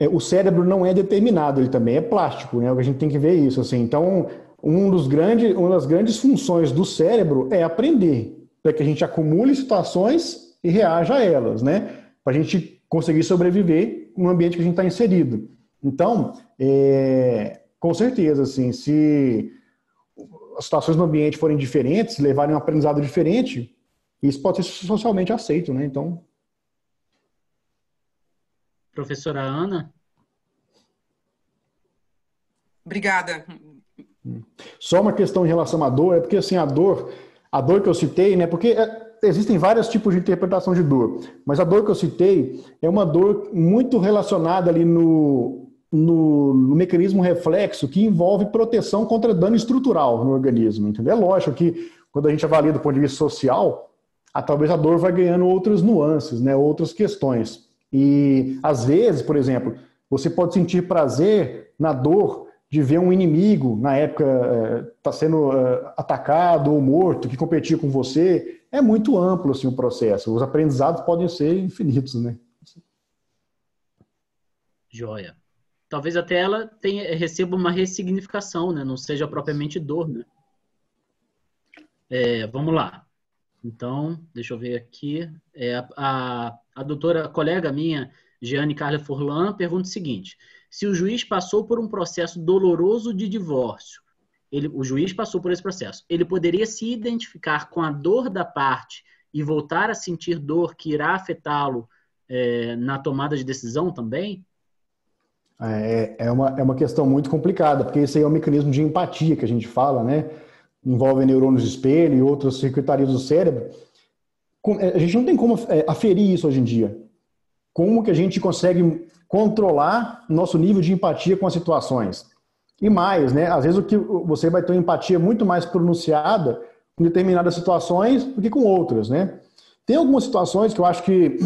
O cérebro não é determinado, ele também é plástico, né? A gente tem que ver isso, assim. Então, uma das grandes funções do cérebro é aprender, para que a gente acumule situações e reaja a elas, né? Para a gente conseguir sobreviver no ambiente que a gente está inserido. Então, com certeza, assim, se as situações no ambiente forem diferentes, levarem um aprendizado diferente, isso pode ser socialmente aceito, né? Então... Professora Ana? Obrigada. Só uma questão em relação à dor, porque assim, a dor que eu citei, né? Porque existem vários tipos de interpretação de dor, mas a dor que eu citei é uma dor muito relacionada ali no mecanismo reflexo que envolve proteção contra dano estrutural no organismo, entendeu? É lógico que quando a gente avalia do ponto de vista social, talvez a dor vai ganhando outras nuances, né? Outras questões. E, às vezes, por exemplo, você pode sentir prazer na dor de ver um inimigo, na época, está sendo atacado ou morto, que competia com você. É muito amplo assim, o processo. Os aprendizados podem ser infinitos, né? Joia. Talvez até ela receba uma ressignificação, né? Não seja propriamente dor, né? Vamos lá. Então, deixa eu ver aqui. A doutora, a colega minha, Jeane Carla Furlan, pergunta o seguinte: se o juiz passou por um processo doloroso de divórcio, o juiz passou por esse processo, ele poderia se identificar com a dor da parte e voltar a sentir dor que irá afetá-lo na tomada de decisão também? É uma questão muito complicada, porque esse aí é um mecanismo de empatia que a gente fala, né? envolvem neurônios espelho e outras circuitarias do cérebro, a gente não tem como aferir isso hoje em dia. Como que a gente consegue controlar nosso nível de empatia com as situações? E mais, né? Às vezes você vai ter uma empatia muito mais pronunciada em determinadas situações do que com outras, né? Tem algumas situações que eu acho que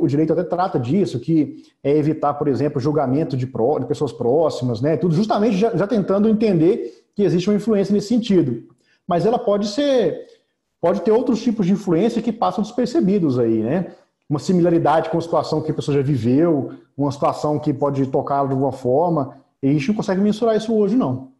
o direito até trata disso, que é evitar, por exemplo, julgamento de pessoas próximas, né? Tudo justamente já tentando entender que existe uma influência nesse sentido. Mas ela pode ter outros tipos de influência que passam despercebidos aí, né? Uma similaridade com a situação que a pessoa já viveu, uma situação que pode tocá-la de alguma forma, e a gente não consegue mensurar isso hoje, não.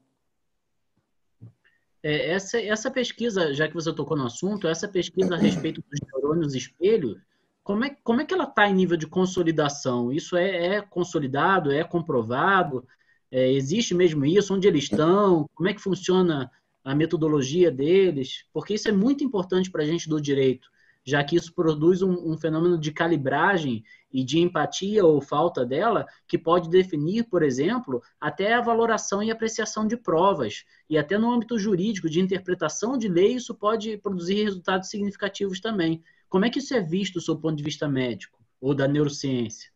Essa pesquisa, já que você tocou no assunto, essa pesquisa a respeito dos neurônios espelho, como é que ela está em nível de consolidação? Isso é consolidado, é comprovado? Existe mesmo isso? Onde eles estão? Como é que funciona a metodologia deles? Porque isso é muito importante para a gente do direito, já que isso produz um fenômeno de calibragem e de empatia ou falta dela, que pode definir, por exemplo, até a valoração e apreciação de provas. E até no âmbito jurídico, de interpretação de lei, isso pode produzir resultados significativos também. Como é que isso é visto do seu ponto de vista médico ou da neurociência?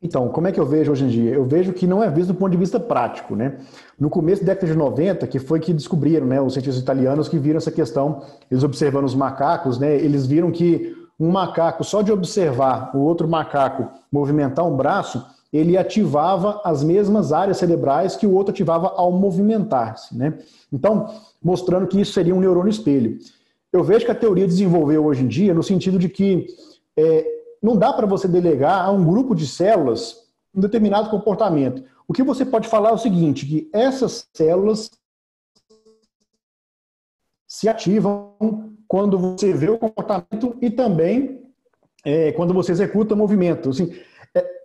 Então, como é que eu vejo hoje em dia? Eu vejo que não é visto do ponto de vista prático, né? No começo da década de 90, que foi que descobriram, né, os cientistas italianos que viram essa questão, eles observando os macacos, né, eles viram que um macaco, só de observar o outro macaco movimentar um braço, ele ativava as mesmas áreas cerebrais que o outro ativava ao movimentar-se, né? Então, mostrando que isso seria um neurônio espelho. Eu vejo que a teoria desenvolveu hoje em dia no sentido de que não dá para você delegar a um grupo de células um determinado comportamento. O que você pode falar é o seguinte, que essas células se ativam quando você vê o comportamento e também quando você executa o movimento. Assim,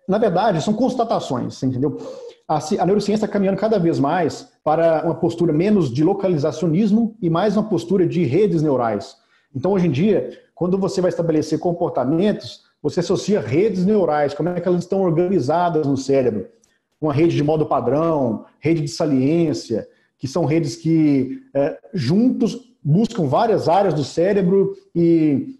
na verdade, são constatações, entendeu? A neurociência está caminhando cada vez mais para uma postura menos de localizacionismo e mais uma postura de redes neurais. Então, hoje em dia, quando você vai estabelecer comportamentos, você associa redes neurais, como é que elas estão organizadas no cérebro. Uma rede de modo padrão, rede de saliência, que são redes que juntos buscam várias áreas do cérebro e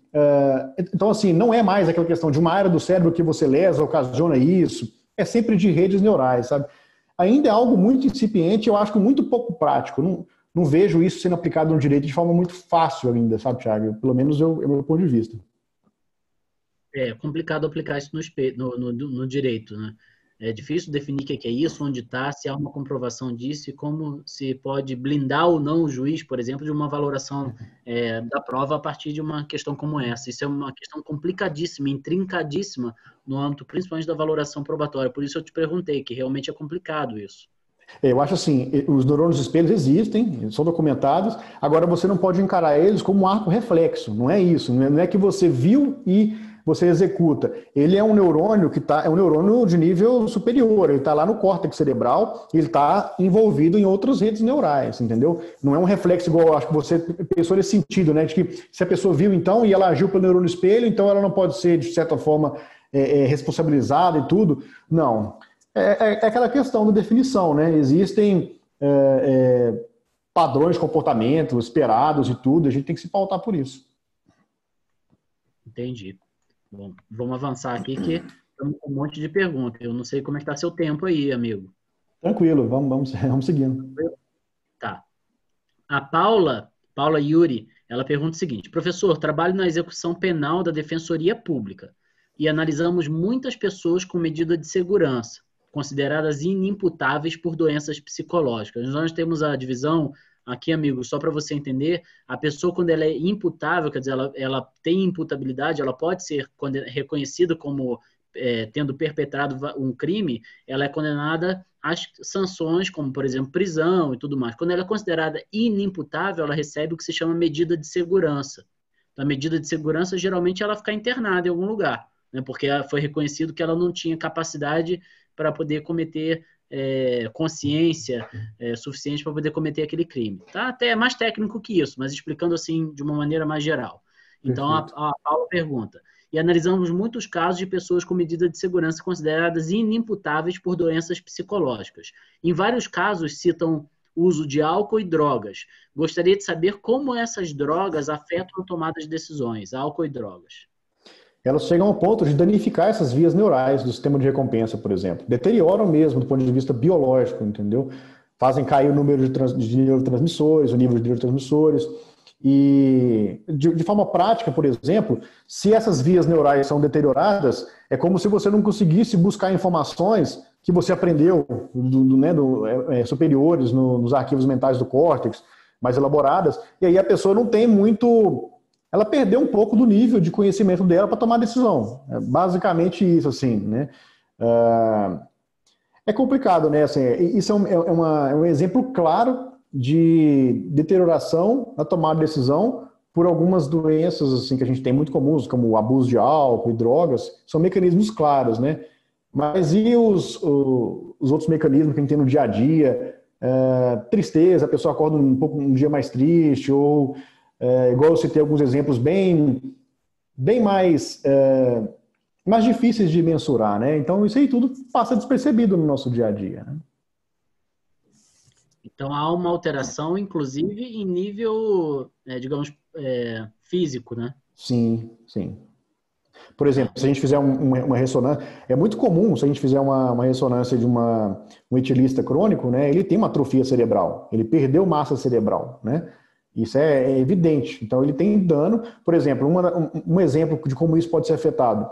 então assim, não é mais aquela questão de uma área do cérebro que você lesa, ocasiona isso, é sempre de redes neurais, sabe? Ainda é algo muito incipiente, eu acho que muito pouco prático, não vejo isso sendo aplicado no direito de forma muito fácil ainda, sabe, Thiago? Pelo menos é o meu ponto de vista. É complicado aplicar isso no direito, né? É difícil definir o que é isso, onde está, se há uma comprovação disso e como se pode blindar ou não o juiz, por exemplo, de uma valoração da prova a partir de uma questão como essa. Isso é uma questão complicadíssima, intrincadíssima no âmbito principalmente da valoração probatória. Por isso eu te perguntei, que realmente é complicado isso. Eu acho assim, os neurônios espelhos existem, são documentados, agora você não pode encarar eles como um arco reflexo, não é isso, não é que você viu e você executa. Ele é um neurônio é um neurônio de nível superior, ele está lá no córtex cerebral, ele está envolvido em outras redes neurais, entendeu? Não é um reflexo igual, acho que você pensou nesse sentido, né, de que se a pessoa viu então e ela agiu pelo neurônio espelho, então ela não pode ser, de certa forma, responsabilizada e tudo. Não. É aquela questão da definição, né? Existem padrões de comportamento esperados e tudo, a gente tem que se pautar por isso. Entendi. Bom, vamos avançar aqui, que estamos com um monte de perguntas. Eu não sei como é que está seu tempo aí, amigo. Tranquilo, vamos seguindo. Tá. A Paula Yuri, ela pergunta o seguinte: professor, trabalho na execução penal da Defensoria Pública e analisamos muitas pessoas com medida de segurança, consideradas inimputáveis por doenças psicológicas. Nós temos a divisão aqui, amigo, só para você entender, a pessoa, quando ela é imputável, quer dizer, ela tem imputabilidade, ela pode ser reconhecida como tendo perpetrado um crime, ela é condenada às sanções, como, por exemplo, prisão e tudo mais. Quando ela é considerada inimputável, ela recebe o que se chama medida de segurança. Então, a medida de segurança, geralmente, ela fica internada em algum lugar, né, porque foi reconhecido que ela não tinha capacidade para poder cometer consciência suficiente para poder cometer aquele crime. Tá? Até é mais técnico que isso, mas explicando assim de uma maneira mais geral. Então, a Paula pergunta: e analisamos muitos casos de pessoas com medida de segurança consideradas inimputáveis por doenças psicológicas. Em vários casos, citam uso de álcool e drogas. Gostaria de saber como essas drogas afetam a tomada de decisões, álcool e drogas. Elas chegam ao ponto de danificar essas vias neurais do sistema de recompensa, por exemplo. Deterioram mesmo do ponto de vista biológico, entendeu? Fazem cair o número de neurotransmissores, o nível de neurotransmissores. E, de forma prática, por exemplo, se essas vias neurais são deterioradas, é como se você não conseguisse buscar informações que você aprendeu superiores nos arquivos mentais do córtex, mais elaboradas, e aí a pessoa não tem muito... Ela perdeu um pouco do nível de conhecimento dela para tomar decisão. É basicamente isso, assim, né? É complicado, né? Assim, isso é um exemplo claro de deterioração na tomada de decisão por algumas doenças assim, que a gente tem muito comuns, como o abuso de álcool e drogas, são mecanismos claros, né? Mas e os outros mecanismos que a gente tem no dia a dia? Tristeza, a pessoa acorda um dia mais triste, ou igual eu citei alguns exemplos bem mais difíceis de mensurar, né? Então isso aí tudo passa despercebido no nosso dia a dia, né? Então, há uma alteração, inclusive, em nível, digamos, físico, né? Sim, sim. Por exemplo, se a gente fizer uma ressonância, é muito comum, se a gente fizer uma ressonância de um etilista crônico, né, ele tem uma atrofia cerebral, ele perdeu massa cerebral, né? Isso é evidente. Então, ele tem dano. Por exemplo, um exemplo de como isso pode ser afetado.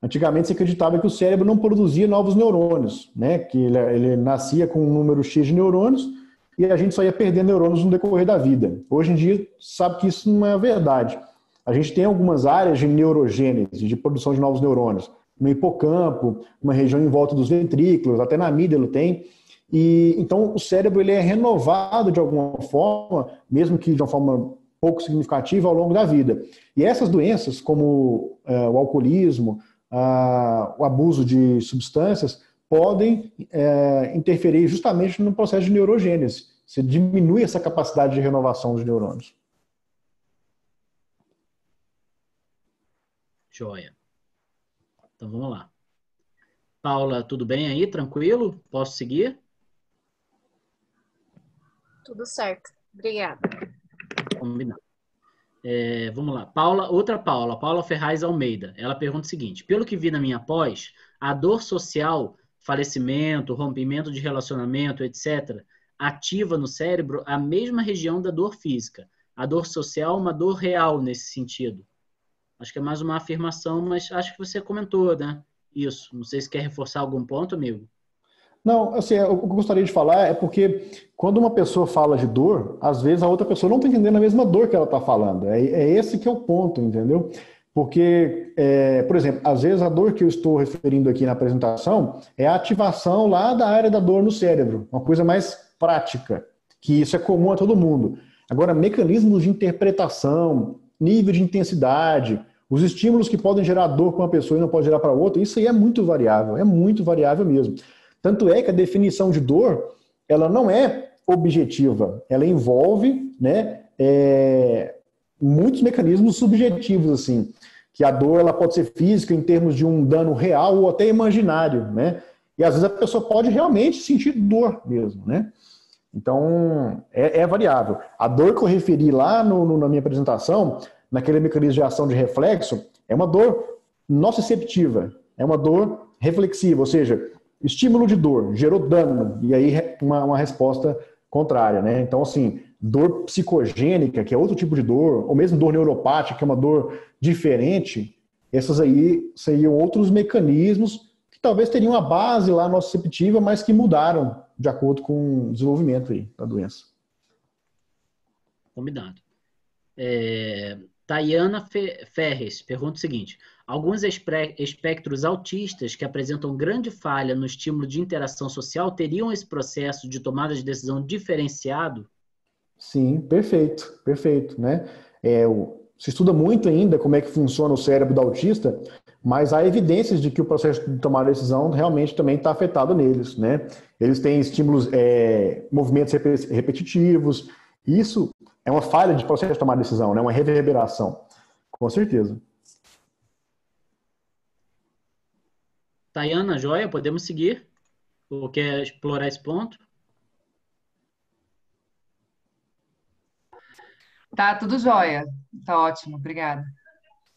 Antigamente se acreditava que o cérebro não produzia novos neurônios, né? Que ele nascia com um número X de neurônios e a gente só ia perder neurônios no decorrer da vida. Hoje em dia, sabe que isso não é verdade. A gente tem algumas áreas de neurogênese, de produção de novos neurônios, no hipocampo, uma região em volta dos ventrículos, até na amígdala tem. E então o cérebro ele é renovado de alguma forma, mesmo que de uma forma pouco significativa ao longo da vida. E essas doenças, como o alcoolismo, o abuso de substâncias, podem interferir justamente no processo de neurogênese. Você diminui essa capacidade de renovação dos neurônios. Joia. Então, vamos lá. Paula, tudo bem aí? Tranquilo? Posso seguir? Tudo certo. Obrigada. Combinado. Vamos lá. Paula Ferraz Almeida. Ela pergunta o seguinte: pelo que vi na minha pós, a dor social, falecimento, rompimento de relacionamento, etc., ativa no cérebro a mesma região da dor física. A dor social é uma dor real nesse sentido. Acho que é mais uma afirmação, mas acho que você comentou, né? Isso. Não sei se quer reforçar algum ponto, amigo. Não, assim, o que eu gostaria de falar é porque quando uma pessoa fala de dor, às vezes a outra pessoa não está entendendo a mesma dor que ela está falando. É esse que é o ponto, entendeu? Porque, por exemplo, às vezes a dor que eu estou referindo aqui na apresentação é a ativação lá da área da dor no cérebro, uma coisa mais prática, que isso é comum a todo mundo. Agora, mecanismos de interpretação, nível de intensidade, os estímulos que podem gerar dor para uma pessoa e não pode gerar para outra, isso aí é muito variável mesmo. Tanto é que a definição de dor, ela não é objetiva, ela envolve, né, muitos mecanismos subjetivos, assim, que a dor ela pode ser física em termos de um dano real ou até imaginário, né, e às vezes a pessoa pode realmente sentir dor mesmo, né. Então, é variável. A dor que eu referi lá na minha apresentação, naquele mecanismo de ação de reflexo, é uma dor nociceptiva, é uma dor reflexiva, ou seja, estímulo de dor gerou dano, e aí uma resposta contrária, né? Então, assim, dor psicogênica, que é outro tipo de dor, ou mesmo dor neuropática, que é uma dor diferente, essas aí seriam outros mecanismos que talvez teriam a base lá nociceptiva, mas que mudaram de acordo com o desenvolvimento aí da doença. Combinado. Tayana Ferres pergunta o seguinte: alguns espectros autistas que apresentam grande falha no estímulo de interação social teriam esse processo de tomada de decisão diferenciado? Sim, perfeito, né? Se estuda muito ainda como é que funciona o cérebro do autista, mas há evidências de que o processo de tomar decisão realmente também está afetado neles, né? Eles têm estímulos, movimentos repetitivos. Isso é uma falha de processo de tomar decisão, né? Uma reverberação, com certeza. Tayana, joia, podemos seguir? Ou quer explorar esse ponto? Tá tudo jóia. Tá ótimo, obrigada.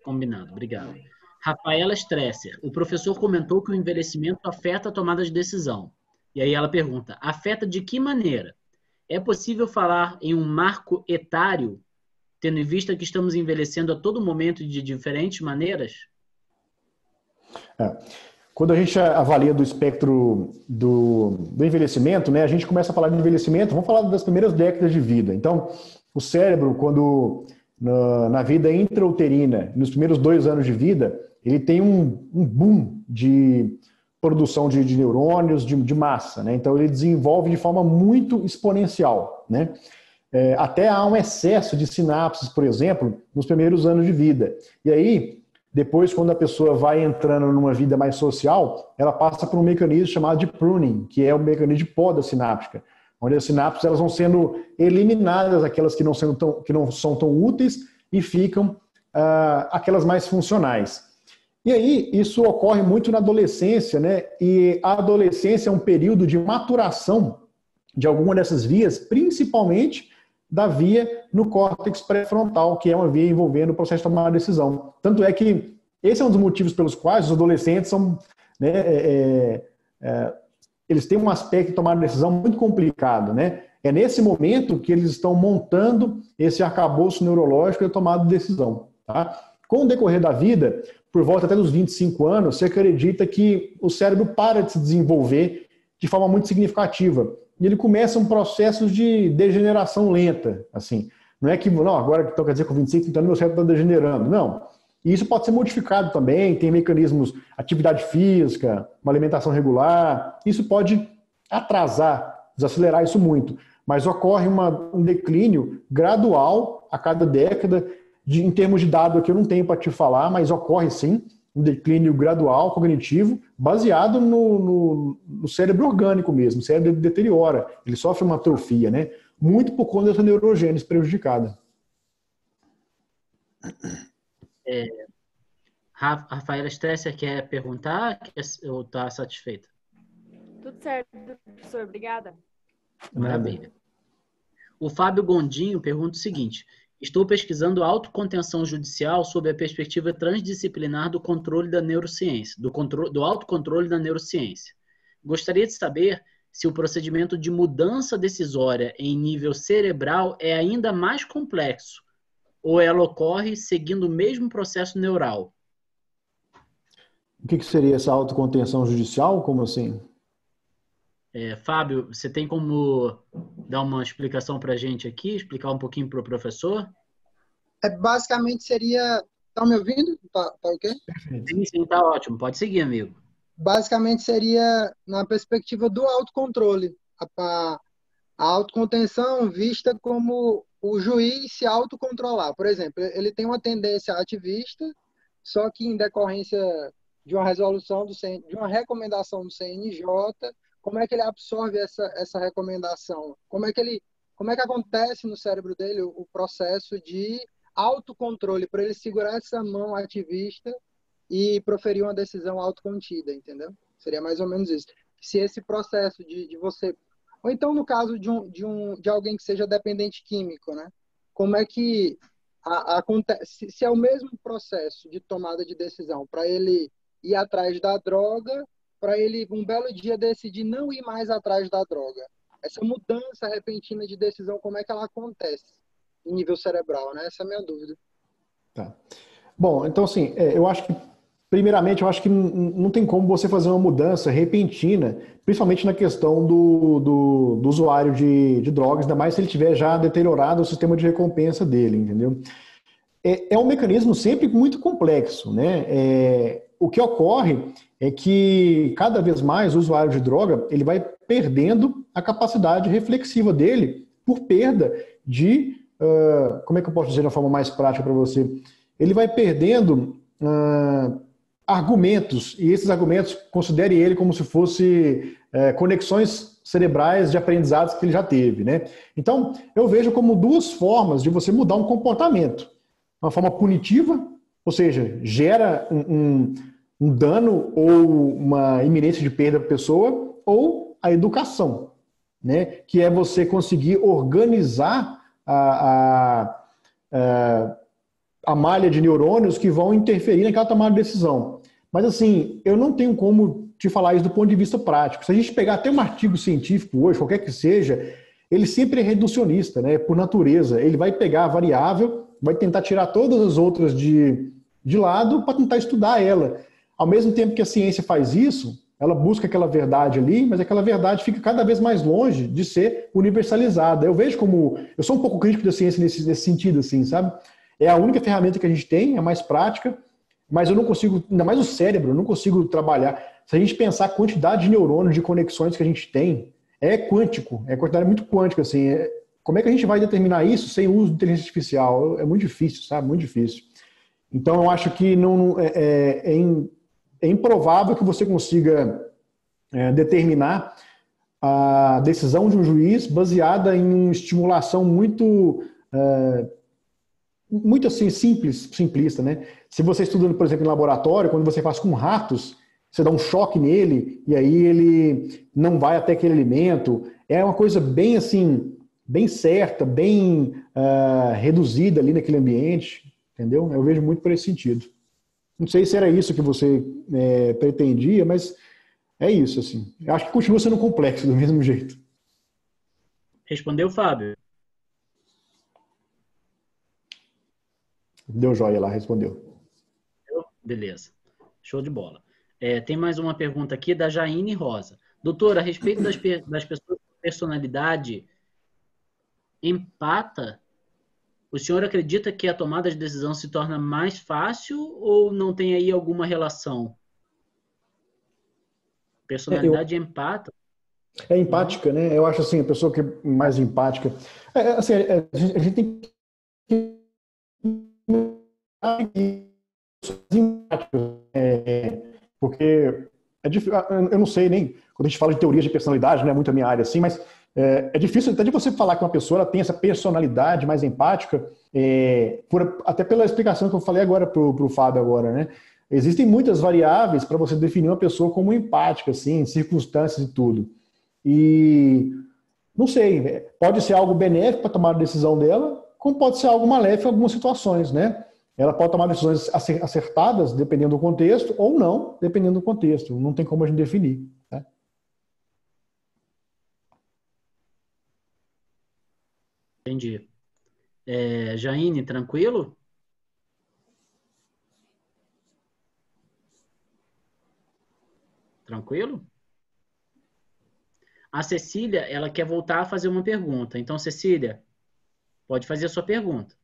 Combinado, obrigado. Rafaela Stresser, o professor comentou que o envelhecimento afeta a tomada de decisão. E aí ela pergunta, afeta de que maneira? É possível falar em um marco etário, tendo em vista que estamos envelhecendo a todo momento de diferentes maneiras? Quando a gente avalia do espectro do envelhecimento, né, a gente começa a falar de envelhecimento, vamos falar das primeiras décadas de vida. Então, o cérebro, quando na vida intrauterina, nos primeiros 2 anos de vida, ele tem um boom de produção de neurônios, de massa, né? Então, ele desenvolve de forma muito exponencial, né? Até há um excesso de sinapses, por exemplo, nos primeiros anos de vida. E aí, depois, quando a pessoa vai entrando numa vida mais social, ela passa por um mecanismo chamado de pruning, que é o mecanismo de poda sináptica, onde as sinapses elas vão sendo eliminadas, aquelas que não são tão úteis, e ficam aquelas mais funcionais. E aí, isso ocorre muito na adolescência, né? E a adolescência é um período de maturação de alguma dessas vias, principalmente da via no córtex pré-frontal, que é uma via envolvendo o processo de tomar decisão. Tanto é que esse é um dos motivos pelos quais os adolescentes são, né, eles têm um aspecto de tomar decisão muito complicado, né? É nesse momento que eles estão montando esse arcabouço neurológico de tomada de decisão, tá? Com o decorrer da vida, por volta até dos 25 anos, você acredita que o cérebro para de se desenvolver de forma muito significativa. E ele começa um processo de degeneração lenta, assim. Não é que, não, agora então quer dizer que com 25, 30 anos meu cérebro está degenerando. Não. E isso pode ser modificado também, tem mecanismos, atividade física, uma alimentação regular. Isso pode atrasar, desacelerar isso muito. Mas ocorre um declínio gradual a cada década. Em termos de dado aqui eu não tenho para te falar, mas ocorre sim um declínio gradual cognitivo baseado no cérebro orgânico mesmo. O cérebro deteriora, ele sofre uma atrofia, né? Muito por conta dessa neurogênese prejudicada. Rafaela Stresser quer perguntar ou está satisfeita? Tudo certo, professor. Obrigada. Maravilha. O Fábio Gondinho pergunta o seguinte: estou pesquisando autocontenção judicial sob a perspectiva transdisciplinar do controle da neurociência, do autocontrole da neurociência. Gostaria de saber se o procedimento de mudança decisória em nível cerebral é ainda mais complexo ou ela ocorre seguindo o mesmo processo neural. O que seria essa autocontenção judicial? Como assim? Fábio, você tem como dar uma explicação para a gente aqui, explicar um pouquinho para o professor? Basicamente seria... Tá me ouvindo? Tá ok? Sim, tá ótimo. Pode seguir, amigo. Basicamente seria na perspectiva do autocontrole. A autocontenção vista como o juiz se autocontrolar. Por exemplo, ele tem uma tendência ativista, só que em decorrência de uma resolução de uma recomendação do CNJ, como é que ele absorve essa recomendação? Como é que acontece no cérebro dele o processo de autocontrole para ele segurar essa mão ativista e proferir uma decisão autocontida, entendeu? Seria mais ou menos isso. Se esse processo de você... Ou então, no caso de alguém que seja dependente químico, né? Como é que acontece... Se é o mesmo processo de tomada de decisão para ele ir atrás da droga, para ele, um belo dia, decidir não ir mais atrás da droga. Essa mudança repentina de decisão, como é que ela acontece em nível cerebral, né? Essa é a minha dúvida. Tá. Bom, então, assim, eu acho que, primeiramente, não tem como você fazer uma mudança repentina, principalmente na questão do usuário de drogas, ainda mais se ele tiver já deteriorado o sistema de recompensa dele, entendeu? É um mecanismo sempre muito complexo, né? O que ocorre é que cada vez mais o usuário de droga ele vai perdendo a capacidade reflexiva dele por perda de, como é que eu posso dizer de uma forma mais prática para você? Ele vai perdendo argumentos, e esses argumentos considere ele como se fosse conexões cerebrais de aprendizados que ele já teve, né? Então, eu vejo como duas formas de você mudar um comportamento. Uma forma punitiva, ou seja, gera um dano ou uma iminência de perda para a pessoa, ou a educação, né? Que é você conseguir organizar a malha de neurônios que vão interferir naquela tomada de decisão. Mas, assim, eu não tenho como te falar isso do ponto de vista prático. Se a gente pegar até um artigo científico hoje, qualquer que seja, ele sempre é reducionista, né, por natureza. Ele vai pegar a variável, vai tentar tirar todas as outras de lado para tentar estudar ela. Ao mesmo tempo que a ciência faz isso, ela busca aquela verdade ali, mas aquela verdade fica cada vez mais longe de ser universalizada. Eu vejo como... Eu sou um pouco crítico da ciência nesse sentido, assim, sabe? É a única ferramenta que a gente tem, é mais prática, mas eu não consigo, ainda mais o cérebro, eu não consigo trabalhar. Se a gente pensar a quantidade de neurônios, de conexões que a gente tem, é quântico, é quantidade muito quântica, assim. Como é que a gente vai determinar isso sem uso de inteligência artificial? É muito difícil, sabe? Muito difícil. Então, eu acho que é improvável que você consiga determinar a decisão de um juiz baseada em uma estimulação muito assim, simplista, né? Se você estuda, por exemplo, em laboratório, quando você faz com ratos, você dá um choque nele e aí ele não vai até aquele alimento. É uma coisa bem assim, bem certa, bem reduzida ali naquele ambiente, entendeu? Eu vejo muito por esse sentido. Não sei se era isso que você pretendia, mas é isso, assim. Eu acho que continua sendo complexo do mesmo jeito. Respondeu, Fábio? Deu joia lá, respondeu. Beleza. Show de bola. Tem mais uma pergunta aqui da Jaine Rosa. Doutor, a respeito das pessoas com personalidade empata, o senhor acredita que a tomada de decisão se torna mais fácil ou não tem aí alguma relação? Personalidade empata? É empática, né? Eu acho assim, a pessoa que é mais empática... assim, a gente tem que... porque é difícil, eu não sei nem quando a gente fala de teorias de personalidade, não é muito a minha área assim, mas é difícil até de você falar que uma pessoa ela tem essa personalidade mais empática, até pela explicação que eu falei agora para o Fábio agora, né? Existem muitas variáveis para você definir uma pessoa como empática, assim, circunstâncias e tudo. E não sei, pode ser algo benéfico para tomar a decisão dela, como pode ser algo maléfico em algumas situações, né? Ela pode tomar decisões acertadas, dependendo do contexto, ou não, dependendo do contexto. Não tem como a gente definir. Né? Entendi. Jaine, tranquilo? Tranquilo? A Cecília, ela quer voltar a fazer uma pergunta. Então, Cecília, pode fazer a sua pergunta.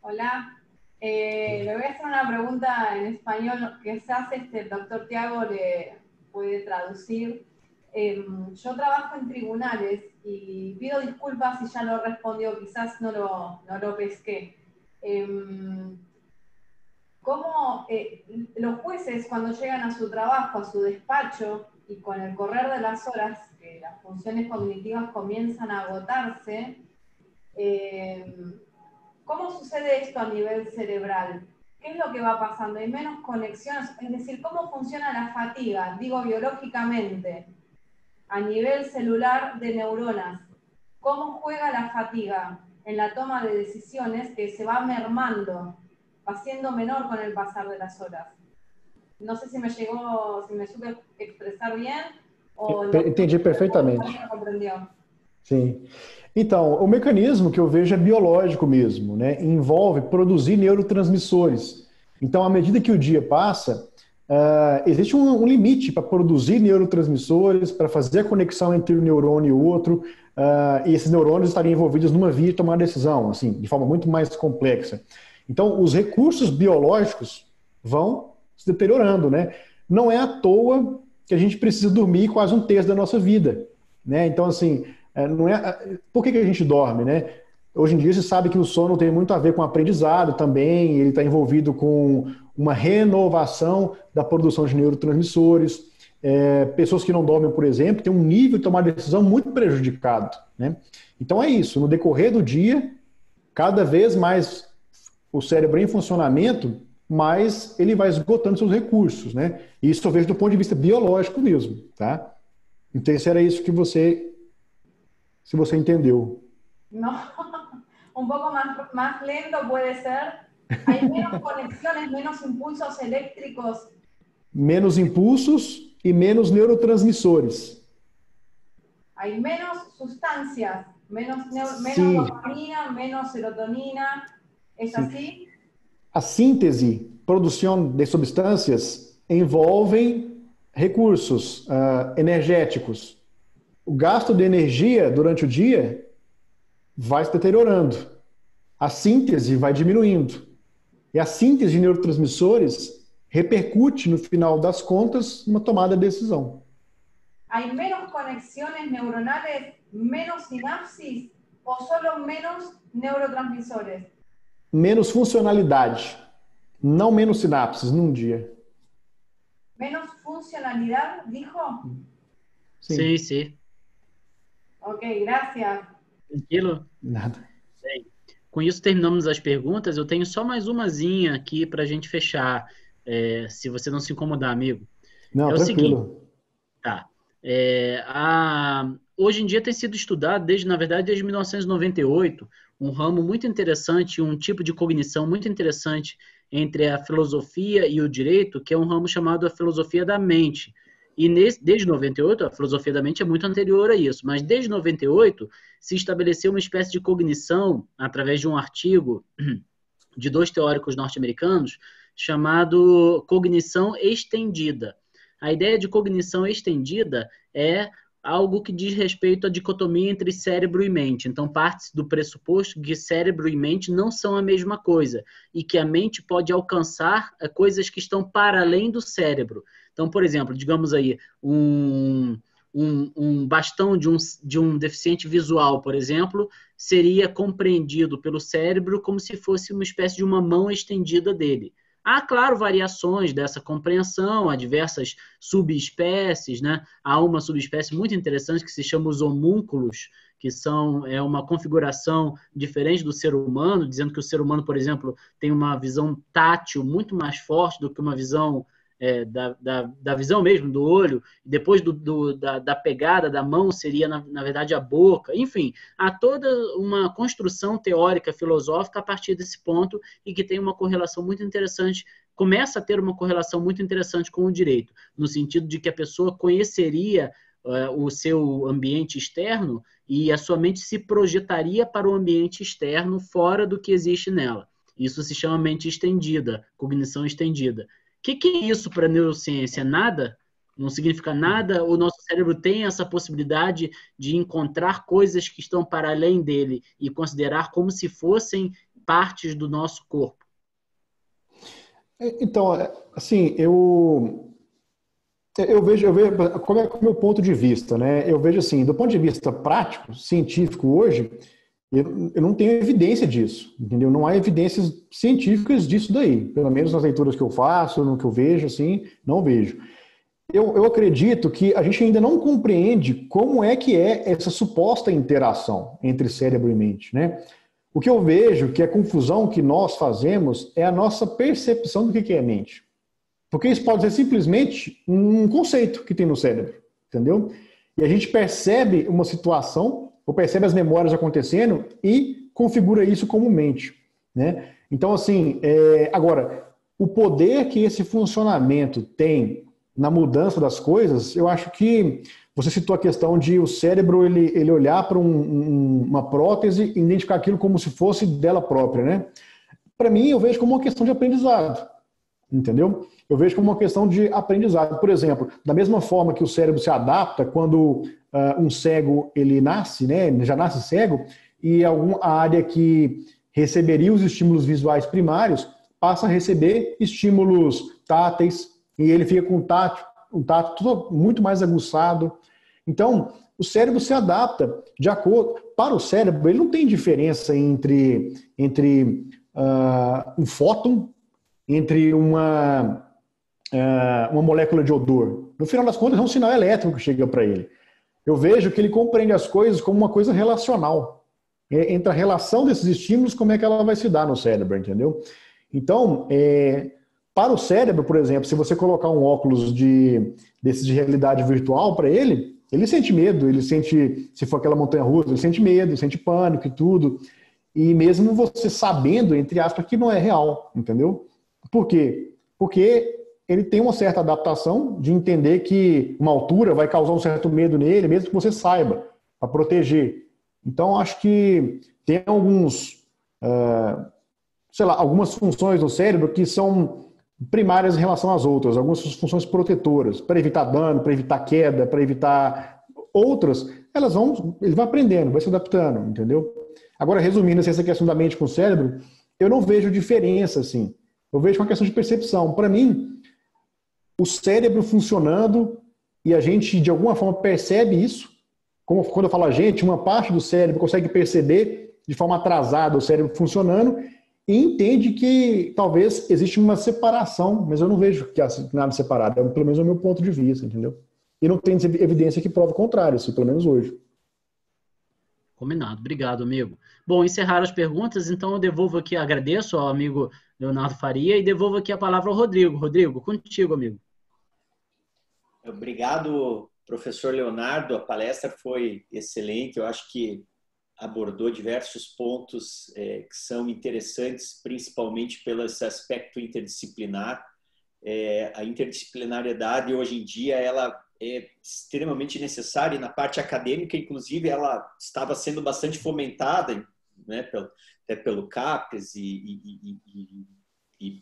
Hola, le voy a hacer una pregunta en español, quizás el doctor Tiago le puede traducir. Yo trabajo en tribunales y pido disculpas si ya lo respondió, quizás no lo pesqué. ¿Cómo los jueces cuando llegan a su trabajo, a su despacho, y con el correr de las horas, que las funciones cognitivas comienzan a agotarse, ¿cómo sucede esto a nivel cerebral? ¿Qué es lo que va pasando? ¿Hay menos conexiones? Es decir, ¿cómo funciona la fatiga? Digo, biológicamente, a nivel celular de neuronas. ¿Cómo juega la fatiga en la toma de decisiones que se va mermando, va siendo menor con el pasar de las horas? No sé si me supe expressar bien. Entendi perfeitamente. Sim. Então, o mecanismo que eu vejo é biológico mesmo, né? Envolve produzir neurotransmissores. Então, à medida que o dia passa, existe um limite para produzir neurotransmissores, para fazer a conexão entre um neurônio e o outro, e esses neurônios estariam envolvidos numa via de tomar decisão, assim, de forma muito mais complexa. Então, os recursos biológicos vão se deteriorando, né? Não é à toa que a gente precisa dormir quase um terço da nossa vida, né? Então, assim, por que a gente dorme, né? Hoje em dia se sabe que o sono tem muito a ver com aprendizado também, ele está envolvido com uma renovação da produção de neurotransmissores. Pessoas que não dormem, por exemplo, têm um nível de tomar decisão muito prejudicado, né? Então é isso, no decorrer do dia, cada vez mais o cérebro em funcionamento, mais ele vai esgotando seus recursos, né? E isso eu vejo do ponto de vista biológico mesmo, tá? Então se era isso que você se você entendeu. No, un poco más lento puede ser. Hay menos conexiones, menos impulsos eléctricos. Menos impulsos e menos neurotransmissores. Hay menos sustancias, menos Sim. dopamina, menos serotonina. ¿Es así? A síntese, produção de substâncias envolvem recursos energéticos. O gasto de energia durante o dia vai se deteriorando. A síntese vai diminuindo. E a síntese de neurotransmissores repercute, no final das contas, numa tomada de decisão. ¿Hay menos conexiones neuronales, menos sinapsis o solo menos neurotransmisores? Menos funcionalidade, não menos sinapses num dia. ¿Menos funcionalidad, dijo? Sim, sim. Ok, gracias. Tranquilo? Nada. Bem, com isso terminamos as perguntas. Eu tenho só mais umazinha aqui para a gente fechar, se você não se incomodar, amigo. Não, é o tranquilo. seguinte, tá. Hoje em dia tem sido estudado, na verdade, desde 1998, um ramo muito interessante, um tipo de cognição muito interessante entre a filosofia e o direito, que é um ramo chamado a filosofia da mente. E desde 98, a filosofia da mente é muito anterior a isso, mas desde 98 se estabeleceu uma espécie de cognição, através de um artigo de 2 teóricos norte-americanos, chamado cognição estendida. A ideia de cognição estendida é algo que diz respeito à dicotomia entre cérebro e mente. Então, parte-se do pressuposto que cérebro e mente não são a mesma coisa e que a mente pode alcançar coisas que estão para além do cérebro. Então, por exemplo, digamos aí, um bastão de um deficiente visual, por exemplo, seria compreendido pelo cérebro como se fosse uma espécie de uma mão estendida dele. Há, claro, variações dessa compreensão, há diversas subespécies, né? Há uma subespécie muito interessante que se chama os homúnculos, que é uma configuração diferente do ser humano, dizendo que o ser humano, por exemplo, tem uma visão tátil muito mais forte do que uma visão da visão mesmo, do olho, depois da pegada da mão seria, na verdade, a boca. Enfim, há toda uma construção teórica, filosófica a partir desse ponto e que tem uma correlação muito interessante, começa a ter uma correlação muito interessante com o direito, no sentido de que a pessoa conheceria o seu ambiente externo e a sua mente se projetaria para o ambiente externo fora do que existe nela. Isso se chama mente estendida, cognição estendida. O que é isso para a neurociência? Nada? Não significa nada? O nosso cérebro tem essa possibilidade de encontrar coisas que estão para além dele e considerar como se fossem partes do nosso corpo? Então, assim, eu vejo como é o meu ponto de vista, né? Eu vejo assim, do ponto de vista prático, científico hoje, eu não tenho evidência disso, entendeu? Não há evidências científicas disso daí, pelo menos nas leituras que eu faço, no que eu vejo, assim, não vejo. Eu acredito que a gente ainda não compreende como é que é essa suposta interação entre cérebro e mente, né? O que eu vejo que a confusão que nós fazemos é a nossa percepção do que é mente. Porque isso pode ser simplesmente um conceito que tem no cérebro, entendeu? E a gente percebe uma situação, ou percebe as memórias acontecendo e configura isso como mente, né? Então, assim, agora, o poder que esse funcionamento tem na mudança das coisas, eu acho que você citou a questão de o cérebro ele olhar para uma prótese e identificar aquilo como se fosse dela própria, né? Para mim, eu vejo como uma questão de aprendizado, entendeu? Eu vejo como uma questão de aprendizado. Por exemplo, da mesma forma que o cérebro se adapta quando um cego ele nasce, né? Já nasce cego, e a área que receberia os estímulos visuais primários passa a receber estímulos táteis, e ele fica com um tato tudo muito mais aguçado. Então, o cérebro se adapta de acordo... Para o cérebro, ele não tem diferença entre um fóton, entre uma molécula de odor. No final das contas, é um sinal elétrico que chega para ele. Eu vejo que ele compreende as coisas como uma coisa relacional. Entre a relação desses estímulos, como é que ela vai se dar no cérebro, entendeu? Então, para o cérebro, por exemplo, se você colocar um óculos desses de realidade virtual para ele, ele sente medo, ele sente, se for aquela montanha-russa, ele sente medo, sente pânico e tudo. E mesmo você sabendo, entre aspas, que não é real, entendeu? Por quê? Porque ele tem uma certa adaptação de entender que uma altura vai causar um certo medo nele, mesmo que você saiba, para proteger. Então, acho que tem alguns, algumas funções do cérebro que são primárias em relação às outras, algumas funções protetoras, para evitar dano, para evitar queda, para evitar outras, ele vai aprendendo, vai se adaptando, entendeu? Agora, resumindo essa questão da mente com o cérebro, eu não vejo diferença, assim. Eu vejo uma questão de percepção. Para mim, o cérebro funcionando e a gente, de alguma forma, percebe isso. Como quando eu falo a gente, uma parte do cérebro consegue perceber de forma atrasada o cérebro funcionando e entende que talvez existe uma separação, mas eu não vejo que há nada separado. É pelo menos o meu ponto de vista, entendeu? E não tem evidência que prove o contrário, assim, pelo menos hoje. Combinado. Obrigado, amigo. Bom, encerraram as perguntas, então eu devolvo aqui, agradeço ao amigo Leonardo Faria e devolvo aqui a palavra ao Rodrigo. Rodrigo, contigo, amigo. Obrigado, professor Leonardo. A palestra foi excelente. Eu acho que abordou diversos pontos que são interessantes, principalmente pelo esse aspecto interdisciplinar. A interdisciplinariedade, hoje em dia, ela é extremamente necessária. E na parte acadêmica, inclusive, ela estava sendo bastante fomentada, né, até pelo CAPES e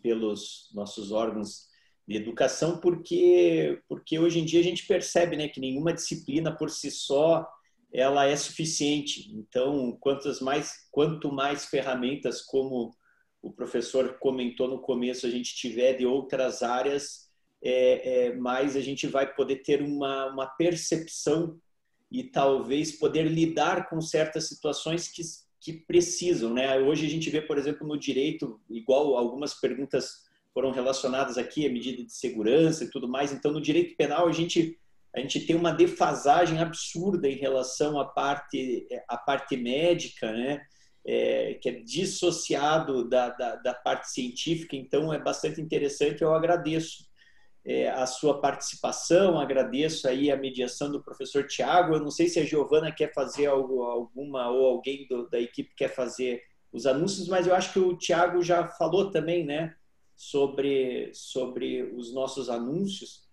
pelos nossos órgãos de educação, porque hoje em dia a gente percebe, né, que nenhuma disciplina por si só ela é suficiente. Então, quanto mais ferramentas, como o professor comentou no começo, a gente tiver de outras áreas, mais a gente vai poder ter uma percepção e talvez poder lidar com certas situações que precisam, né? Hoje a gente vê, por exemplo, no direito, igual algumas perguntas foram relacionadas aqui, a medida de segurança e tudo mais. Então, no direito penal, a gente tem uma defasagem absurda em relação à parte médica, né? Que é dissociado da parte científica. Então, é bastante interessante. Eu agradeço a sua participação, agradeço aí a mediação do professor Tiago. Eu não sei se a Giovana quer fazer alguma ou alguém da equipe quer fazer os anúncios, mas eu acho que o Tiago já falou também, né, sobre os nossos anúncios.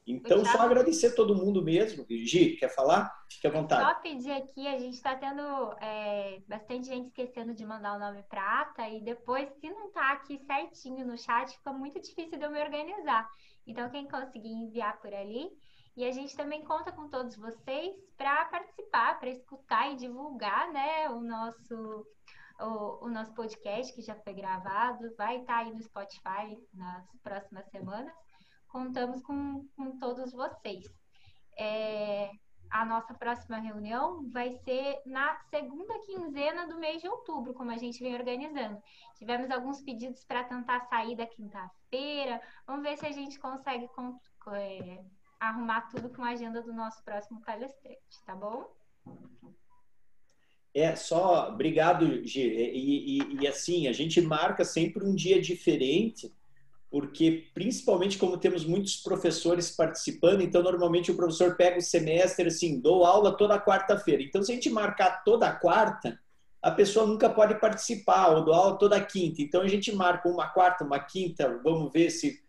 Então, só agradecer todo mundo mesmo. Gi, quer falar? Fique à vontade. Só pedir aqui, a gente está tendo bastante gente esquecendo de mandar o nome para ata, e depois, se não está aqui certinho no chat, fica muito difícil de eu me organizar. Então, quem conseguir enviar por ali. E a gente também conta com todos vocês para participar, para escutar e divulgar, né, o nosso podcast, que já foi gravado, vai estar aí no Spotify nas próximas semanas. Contamos com todos vocês. A nossa próxima reunião vai ser na segunda quinzena do mês de outubro, como a gente vem organizando. Tivemos alguns pedidos para tentar sair da quinta-feira. Vamos ver se a gente consegue arrumar tudo com a agenda do nosso próximo palestrante, tá bom? Obrigado, Gi. E assim, a gente marca sempre um dia diferente, porque principalmente como temos muitos professores participando, então normalmente o professor pega o semestre assim, dou aula toda quarta-feira. Então, se a gente marcar toda quarta, a pessoa nunca pode participar, ou dou aula toda quinta. Então, a gente marca uma quarta, uma quinta, vamos ver se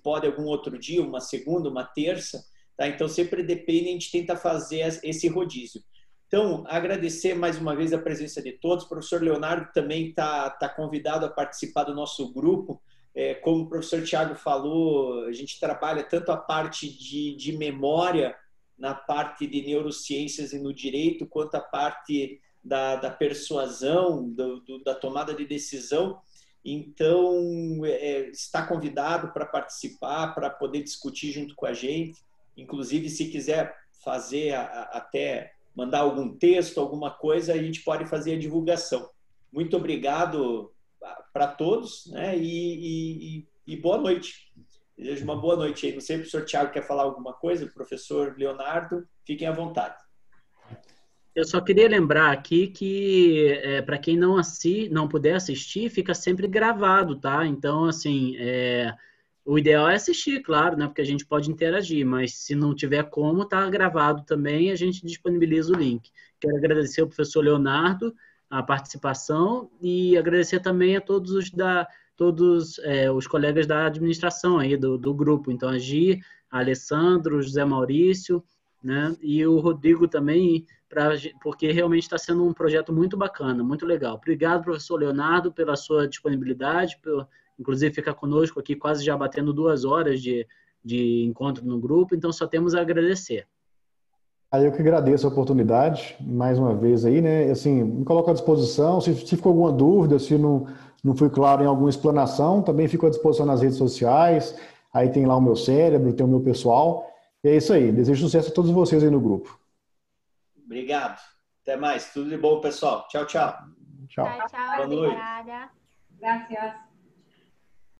pode algum outro dia, uma segunda, uma terça. Tá? Então, sempre depende, a gente tenta fazer esse rodízio. Então, agradecer mais uma vez a presença de todos. O professor Leonardo também está convidado a participar do nosso grupo. Como o professor Tiago falou, a gente trabalha tanto a parte de memória na parte de neurociências e no direito, quanto a parte da persuasão, da tomada de decisão. Então, está convidado para participar, para poder discutir junto com a gente. Inclusive, se quiser fazer até mandar algum texto, alguma coisa, a gente pode fazer a divulgação. Muito obrigado para todos, né? E boa noite. Desejo uma boa noite aí. Não sei se o professor Tiago quer falar alguma coisa, o professor Leonardo, fiquem à vontade. Eu só queria lembrar aqui que, para quem não puder assistir, fica sempre gravado, tá? Então, assim, O ideal é assistir, claro, né? Porque a gente pode interagir, mas se não tiver como, tá gravado também, a gente disponibiliza o link. Quero agradecer ao professor Leonardo a participação e agradecer também a todos os colegas da administração aí do grupo. Então, a Gi, a Alessandro, o José Maurício, né? E o Rodrigo também, porque realmente está sendo um projeto muito bacana, muito legal. Obrigado, professor Leonardo, pela sua disponibilidade, inclusive ficar conosco aqui quase já batendo 2 horas de encontro no grupo, então só temos a agradecer. Aí eu que agradeço a oportunidade, mais uma vez aí, né? Assim, me coloco à disposição, se ficou alguma dúvida, se não fui claro em alguma explanação, também fico à disposição nas redes sociais, aí tem lá o meu cérebro, tem o meu pessoal, e é isso aí. Desejo sucesso a todos vocês aí no grupo. Obrigado. Até mais. Tudo de bom, pessoal. Tchau, tchau. Tchau. Tchau, tchau. Boa noite. Obrigada. Gracias.